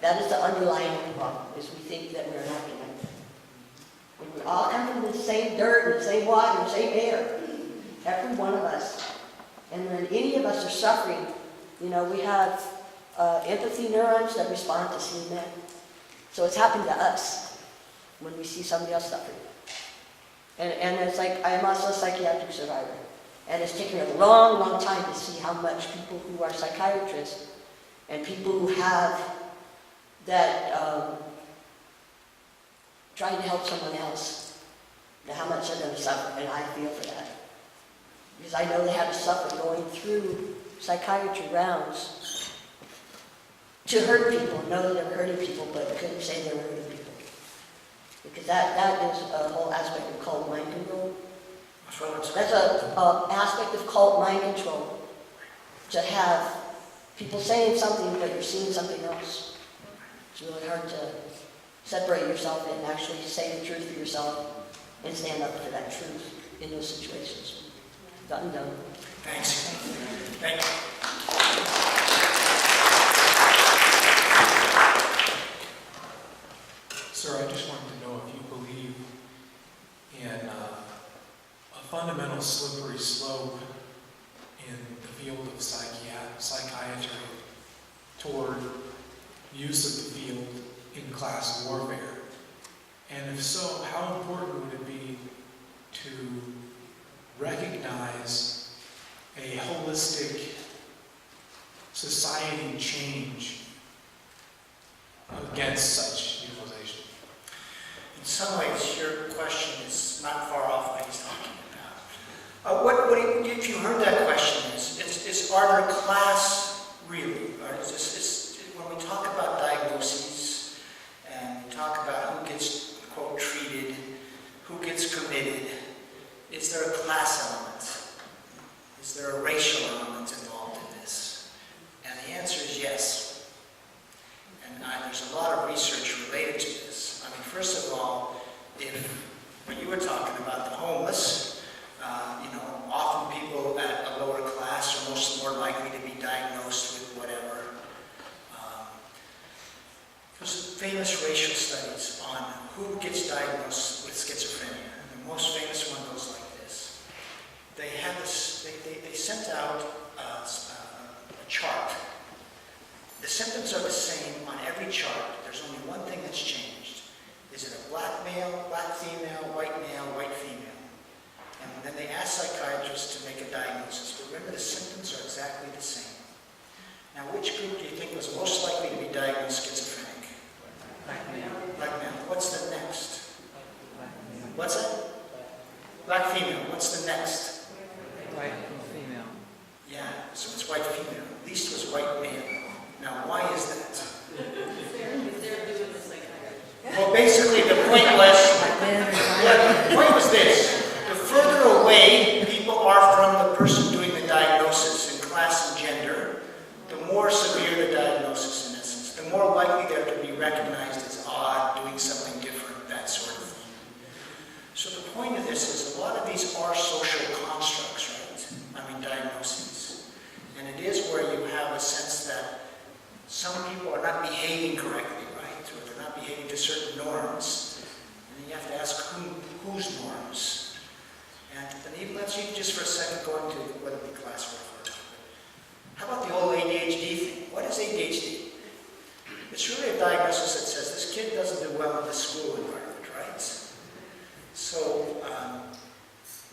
That is the underlying problem, is we think that we are not connected. We all come from the same dirt, and the same water, and the same air. Every one of us. And when any of us are suffering, we have empathy neurons that respond to seeing that. So it's happened to us when we see somebody else suffering. And it's like, I am also a psychiatric survivor. And it's taken a long, long time to see how much people who are psychiatrists and people who have that trying to help someone else, and how much of them suffer, and I feel for that. Because I know they had to suffer going through psychiatry rounds to hurt people, know that they were hurting people, but couldn't say they were hurting people. Because that is a whole aspect of cult mind control. That's an aspect of cult mind control, to have people saying something, but you're seeing something else. It's really hard to separate yourself and actually say the truth for yourself and stand up for that truth in those situations. Done. Thanks. Thank you. Sir, I just wanted to know if you believe in a fundamental slippery slope in the field of psychiatry toward use of the field in class warfare. And if so, how important would it be to recognize a holistic society change against such utilization? In some ways, your question is not far off what he's talking about. If you heard that question, is are there class really? Or when we talk about diagnoses and we talk about who gets, quote, treated, who gets committed, is there a class element? Is there a racial element involved in this? And the answer is yes. And there's a lot of research related to this. I mean, first of all, when you were talking about the homeless, often people at a lower class are more likely to be diagnosed with whatever. There's famous racial studies on who gets diagnosed with schizophrenia. And the most famous one goes like this. They sent out a chart. The symptoms are the same on every chart. There's only one thing that's changed. Is it a black male, black female, white female? And then they ask psychiatrists to make a diagnosis. But remember, the symptoms are exactly the same. Now, which group do you think was most likely to be diagnosed schizophrenic? Black male. Black male. What's the next? Black male. What's that? Black female. What's the next? White female. Yeah, so it's white female. Least was white male. Now, why is that? Well, basically, the point was this. The further away people are from the person doing the diagnosis in class and gender, the more severe the diagnosis in essence. The more likely they're to be recognized as odd, doing something different, that sort of thing. So the point of this is a lot of these are social constructs, right? I mean, diagnoses. And it is where you have a sense that some people are not behaving correctly, right? Or they're not behaving to certain norms. And then you have to ask whose norms. And even let's just for a second go into whether it be class warfare. How about the old ADHD thing? What is ADHD? It's really a diagnosis that says this kid doesn't do well in the school environment, right? So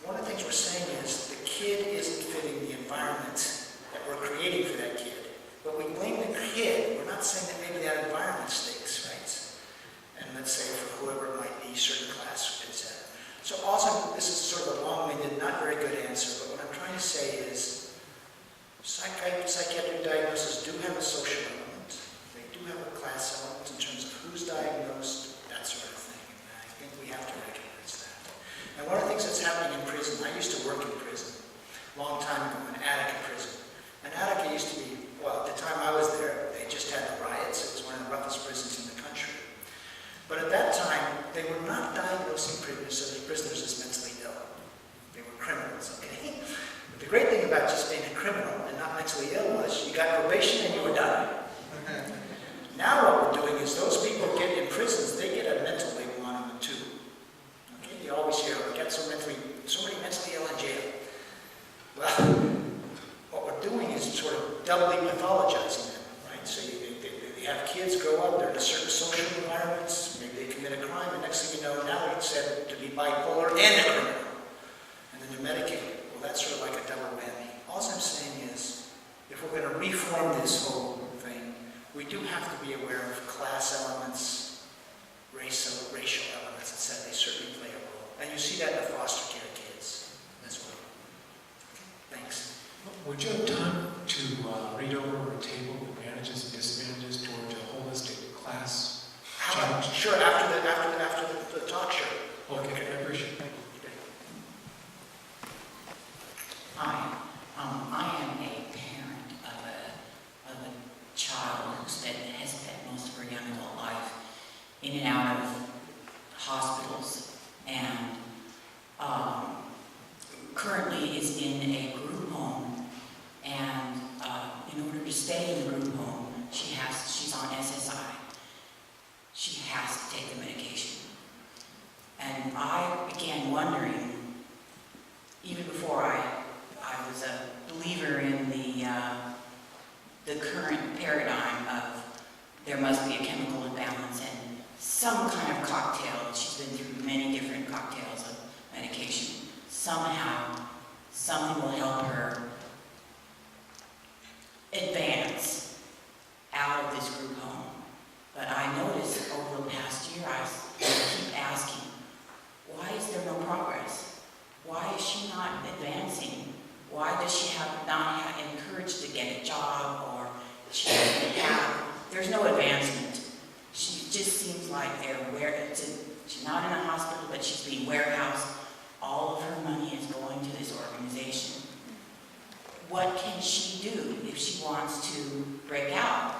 one of the things we're saying is the kid isn't fitting the environment that we're creating for that kid. But we blame the kid. We're not saying that maybe that environment stinks, right? And let's say for whoever it might be, certain class, etc. So also, this is sort of a long-winded, not very good answer, but what I'm trying to say is psychiatric diagnoses do have a social element. They do have a class element in terms of who's diagnosed, that sort of thing. And I think we have to recognize that. And one of the things that's happening in prison, I used to work in prison a long time ago, in Attica prison. And Attica used to be, well, at the time I was there, they just had the riots. It was one of the roughest prisons in the country. But at that time, they were not diagnosing prisoners as mentally ill. They were criminals, okay? But the great thing about just being a criminal and not mentally ill was you got probation and you were done. Now what we're doing is those people get in prisons, they get a mental label on them too. Okay? You always hear, we got so many mentally ill in jail. Well, what we're doing is sort of doubly pathologizing them, right? So they have kids grow up, they're in a certain social environments, maybe they commit a crime, and next thing you know, now it's said to be bipolar and a criminal. And then they're medicated. Well, that's sort of like a double whammy. All I'm saying is, if we're going to reform this whole thing, we do have to be aware of class elements, racial elements, etc. They certainly play a role. And you see that in the foster care kids as well. Thanks. Would you have time to read over a table of advantages and disadvantages towards a holistic class change? Sure, after the talk, sure. Okay, I appreciate it. Thank you. Hi, I am a parent of a child that has spent most of her young adult life in and out of hospitals, and currently is in a group home, and in order to stay in the group home, she's on SSI. She has to take the medication. And I began wondering, even before I was a believer in the current paradigm of there must be a chemical imbalance and some kind of cocktail. She's been through many different cocktails of medication. Somehow, something will help her advance out of this group home. But I noticed over the past year, I keep asking, why is there no progress? Why is she not advancing? Why does she not have encouraged to get a job, or she doesn't have, there's no advancement. She just seems like she's not in a hospital, but she's being warehoused. All of her money is going to this organization. What can she do if she wants to break out?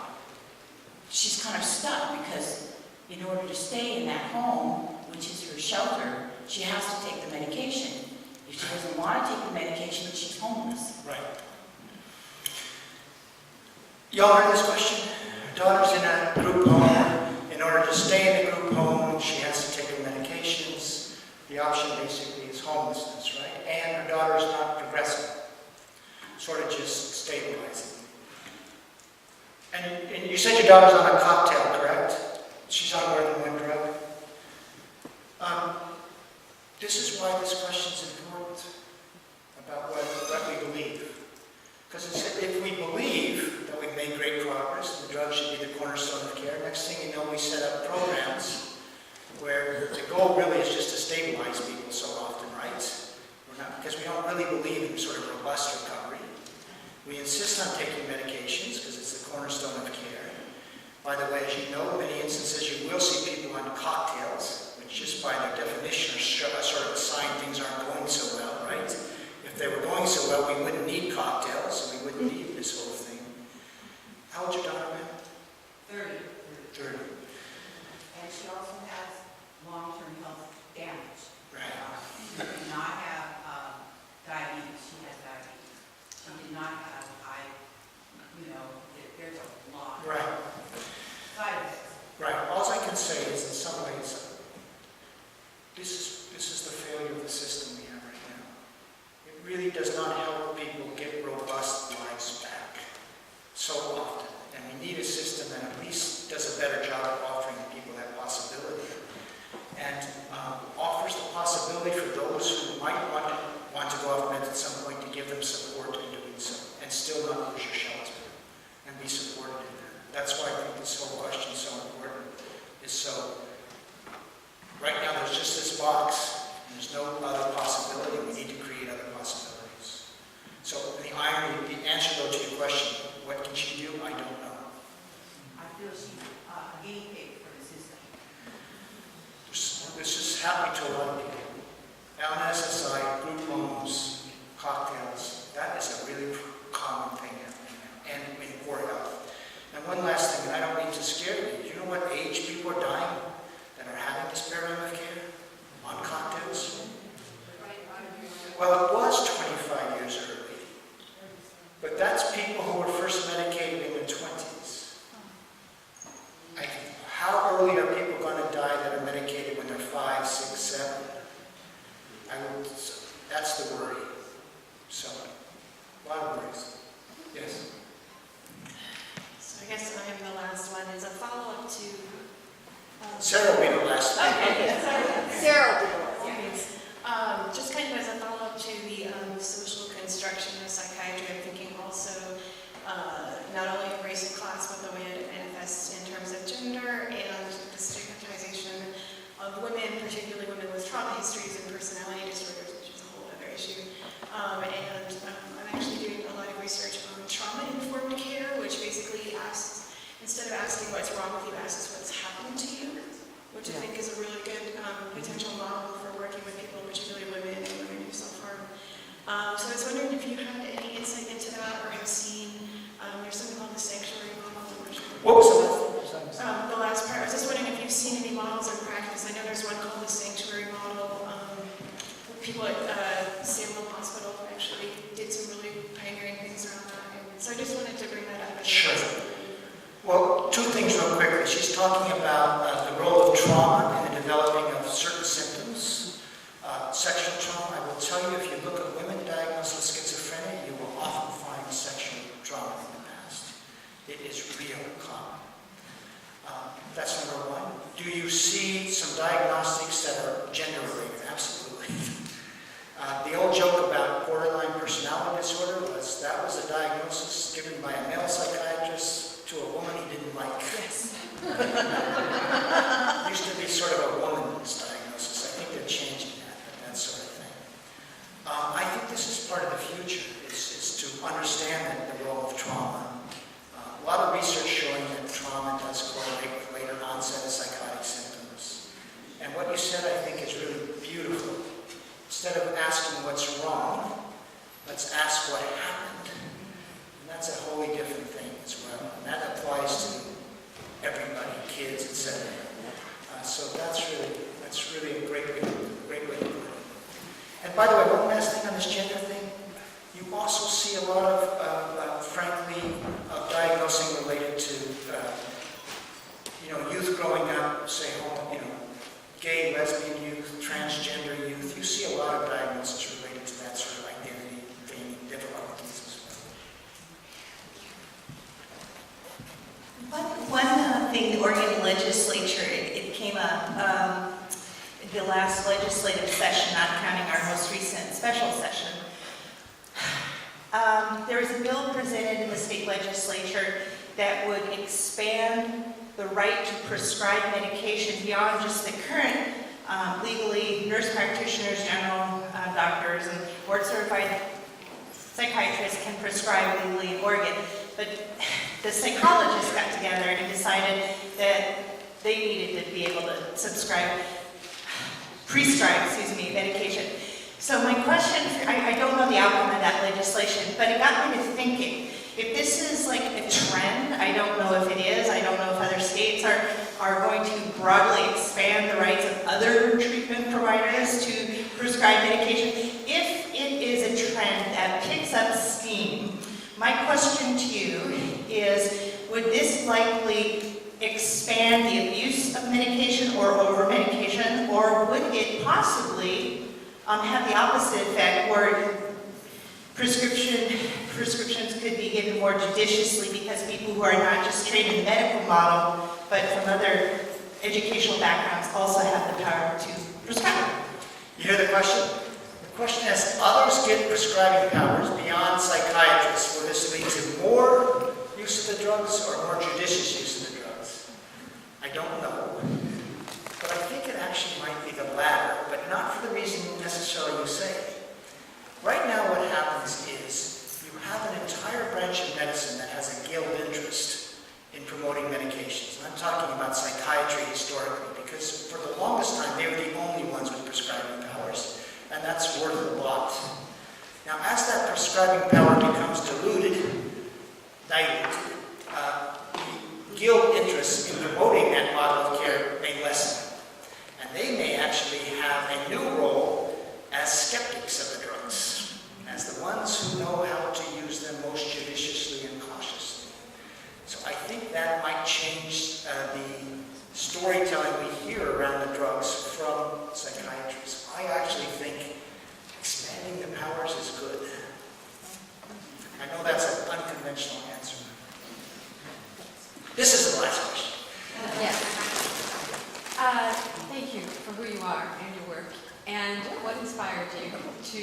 She's kind of stuck because in order to stay in that home, which is her shelter, she has to take the medication. If she doesn't want to take the medication, she's homeless. Right. Y'all heard this question? Her daughter's in a group home. In order to stay in the group home, she has to take her medications. The option basically is homelessness, right? And her daughter is not progressing. Sort of just stabilizing. And you said your daughter's on a cocktail, correct? She's on more than one drug? This is why this question is important, about what we believe. Because if we believe that we've made great progress, the drug should be the cornerstone of care, next thing you know, we set up programs where the goal really is just to stabilize people so often, right? Because we don't really believe in sort of robust recovery. We insist on taking medications because it's the cornerstone of care. By the way, as you know, in many instances you will see people on cocktails, which just by their definition are sort of a sign things aren't going so well, right? If they were going so well, we wouldn't need cocktails, and we wouldn't need this whole thing. How old's your daughter, ma'am? 30. And she also has long-term health damage. Right. She did not have diabetes. She has diabetes. She did not have high, there's a lot. Right. Side effects. Right. All I can say is, in some ways, this is the failure of the system we have right now. It really does not help people get robust lives back so often. And we need a system that at least does a better job of offering people that possibility. And offers the possibility for those who might want to go off meds at some point to give them support in doing so, and still not lose your shelter, and be supported in that. That's why I think this whole question is so important. Right now there's just this box, and there's no other possibility. We need to create other possibilities. So the answer though to your question, what can she do? I don't know. I feel she's a guinea pig for the system. This is happening to a lot of people. Now in SSI, group homes, cocktails, that is a really common thing happening now, and in poor health. And one last thing, and I don't mean to scare you, do you know what age people are dying that are having this paradigm of care on cocktails? Well, it was 25 years early, but that's people who were first medicated in their 20s. How early are people going to die that are medicated when they're 5, 6, 7? That's the worry. So, a lot of worries. Yes? So I guess I am the last one. Is a follow-up to... Sarah will be the last one. Sarah will do it. Just kind of as a follow-up to the social women, particularly women with trauma histories and personality disorders, which is a whole other issue. I'm actually doing a lot of research on trauma-informed care, which basically asks, instead of asking what's wrong with you, asks what's happened to you, which I think is a really good potential model for working with people, particularly women and women who self-harm. So I was wondering if you had any insight into that or have seen, there's something called the sanctuary model. What was the The last part, I was just wondering if you've seen any models in practice. I know there's one called the sanctuary model. People at Salem Hospital actually did some really pioneering things around that. And so I just wanted to bring that up. Sure. Well, two things real quickly. She's talking about the role of trauma in the developing of certain symptoms. Sexual trauma, I will tell you, if you look at women diagnosed with schizophrenia, you will often find sexual trauma in the past. It is real common. That's number one. Do you see some diagnostics that are gender-related? Absolutely. The old joke about borderline personality disorder was that was a diagnosis given by a male psychiatrist to a woman he didn't like. Yes. It used to be sort of a woman's diagnosis. I think they're changing that sort of thing. I think this is part of the future, is to understand the role of trauma. A lot of research showing that trauma does correlate with later onset of psychotic symptoms. And what you said, I think, is really beautiful. Instead of asking what's wrong, let's ask what happened. And that's a wholly different thing as well. And that applies to everybody, kids, etc. So that's really a great way to put it. And by the way, one last thing on this gender thing. You also see a lot of, frankly, diagnosing related to, youth growing up, say, gay, lesbian youth, transgender youth. You see a lot of diagnosis related to that sort of identity, difficulties as well. One thing, the Oregon legislature, it came up the last legislative session, not counting our most recent special session. There was a bill presented in the state legislature that would expand the right to prescribe medication beyond just the current legally nurse practitioners, general doctors, and board-certified psychiatrists can prescribe legally in Oregon. But the psychologists got together and decided that they needed to be able to prescribe medication. So my question, I don't know the outcome of that legislation, but it got me to thinking, if this is like a trend, I don't know if it is, I don't know if other states are going to broadly expand the rights of other treatment providers to prescribe medication. If it is a trend that picks up steam, my question to you is, would this likely expand the abuse of medication or over-medication, or would it possibly have the opposite effect where prescriptions could be given more judiciously because people who are not just trained in the medical model, but from other educational backgrounds also have the power to prescribe? You hear the question? The question is, others get prescribing powers beyond psychiatrists. Will this lead to more use of the drugs or more judicious use of the drugs? I don't know. But I think it actually might be the latter, but not for the reason necessarily you say. Right now what happens is you have an entire branch of medicine that has a guild interest in promoting medications. And I'm talking about psychiatry historically, because for the longest time they were the only ones with prescribing powers, and that's worth a lot. Now as that prescribing power becomes diluted, the guild interest in promoting that model of care may lessen. And they may actually have a new role as skeptics of the drugs, as the ones who know how to use them most judiciously and cautiously. So I think that might change the storytelling we hear around the drugs from psychiatrists. I actually think expanding the powers is good. I know that's an unconventional answer. This is the last question. Yes. Thank you for who you are and your work. And what inspired you to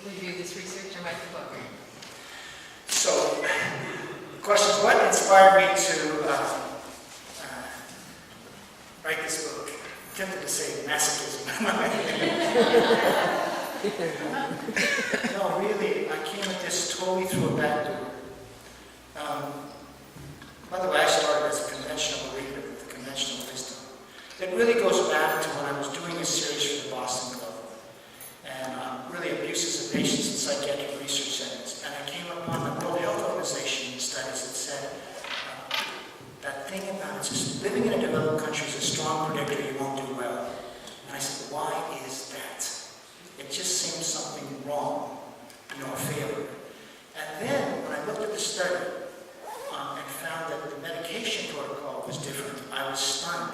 review this research and write the book? So, the question is, what inspired me to write this book? tempted to say masochism. No, really, I came at this totally through a back door. By the way, I started as a conventional believer with the conventional wisdom. It really goes back to when I was doing a series for the Boston Globe, and really abuses of patients in psychiatric research centers. And I came upon the World Health Organization studies that said that thing about just living in a developed country is a strong predictor you won't do well. And I said, why is that? It just seems something wrong, a failure. And then when I looked at the study and found that the medication protocol was different, I was stunned.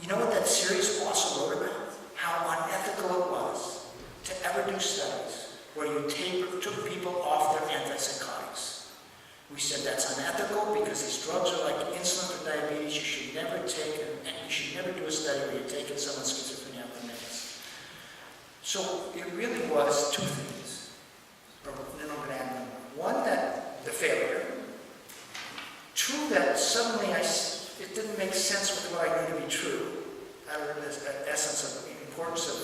You know what that series also wrote about? How unethical it was to ever do studies where you took people off their antipsychotics. We said that's unethical because these drugs are like insulin for diabetes. You should never take them, and you should never do a study where you're taking someone's schizophrenia for minutes. So it really was two things. Or then I'm going to add one more. One, that the failure. Two, that suddenly it didn't make sense with what I knew to be true, out of the essence of the importance of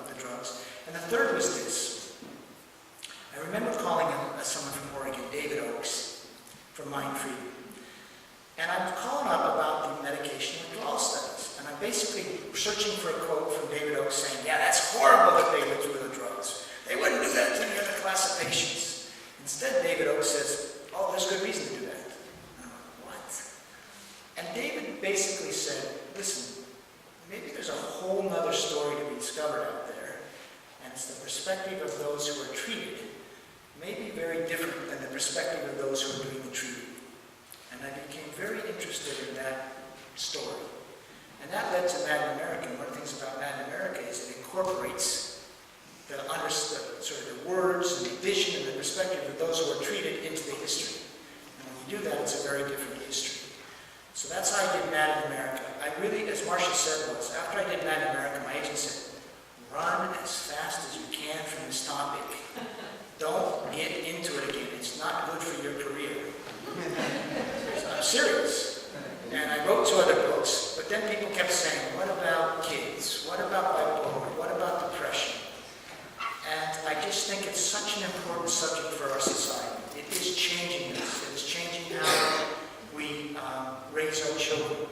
the drugs. And the third was this. I remember calling someone from Oregon, David Oakes, from Mind Freedom. And I'm calling up about the medication withdrawal studies. And I'm basically searching for a quote from David Oakes saying, yeah, that's horrible that they withdrew the drugs. They wouldn't do that to any other class of patients. Instead, David Oakes says, oh, there's good reason to do that. And David basically said, listen, maybe there's a whole nother story to be discovered out there, and it's the perspective of those who are treated may be very different than the perspective of those who are doing the treating. And I became very interested in that story. And that led to Mad America. One of the things about Mad America is it incorporates the sort of the words and the vision and the perspective of those who are treated into the history. And when you do that, it's a very different history. So that's how I did Mad in America. I really, as Marcia said once, after I did Mad in America, my agent said, run as fast as you can from this topic. Don't get into it again. It's not good for your career. So I'm serious. And I wrote 2 other books, but then people kept saying, what about kids? What about bipolar? What about depression? And I just think it's such an important subject for our society. It is changing us. It's changing how we raise our children.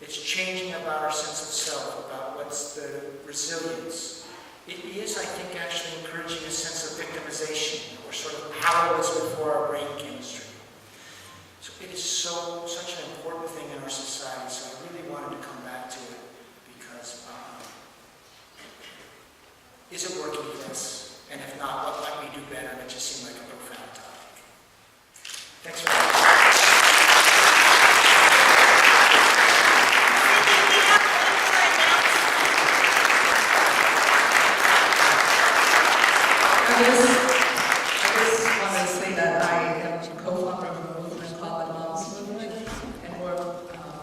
It's changing about our sense of self, about what's the resilience. It is, I think, actually encouraging a sense of victimization. We're sort of powerless before our brain chemistry. So it is such an important thing in our society, so I really wanted to come back to it because is it working for us? And if not, what might we do better? And it just seemed like a profound topic. Thanks very much. I just want to say that I am co-founder of a movement called the Moms Movement, and we're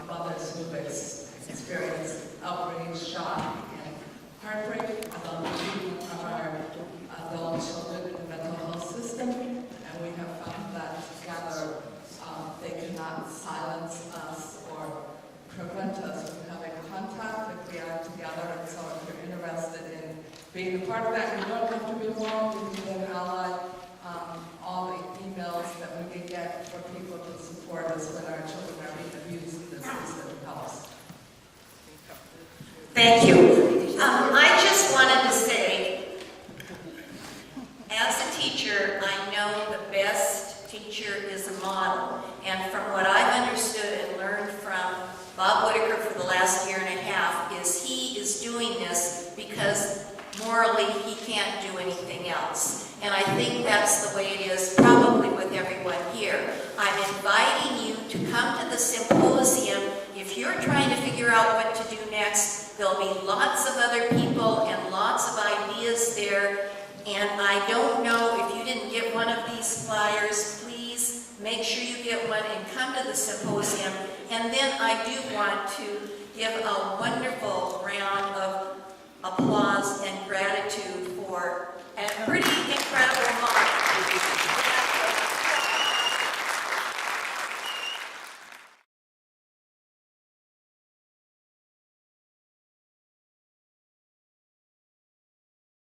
mothers who have experienced outrage, shock, and heartbreak about the treatment of our adult children in the mental health system, and we have found that together they cannot silence us or prevent us from having contact if we are together. And so if you're interested in being a part of that, you don't have to be involved, you can be an ally. All the emails that we can get for people to support us when our children are being abused in the system helps. Thank you. I just wanted to say, as a teacher, I know the best teacher is a model. And from what I've understood and learned from Bob Whitaker for the last year and a half, is he is doing this because morally he can't do anything else. And I think that's the way it is probably with everyone here. I'm inviting you to come to the symposium. If you're trying to figure out what to do next, there'll be lots of other people and lots of ideas there. And I don't know if you didn't get one of these flyers, please make sure you get one and come to the symposium. And then I do want to give a wonderful round of applause and gratitude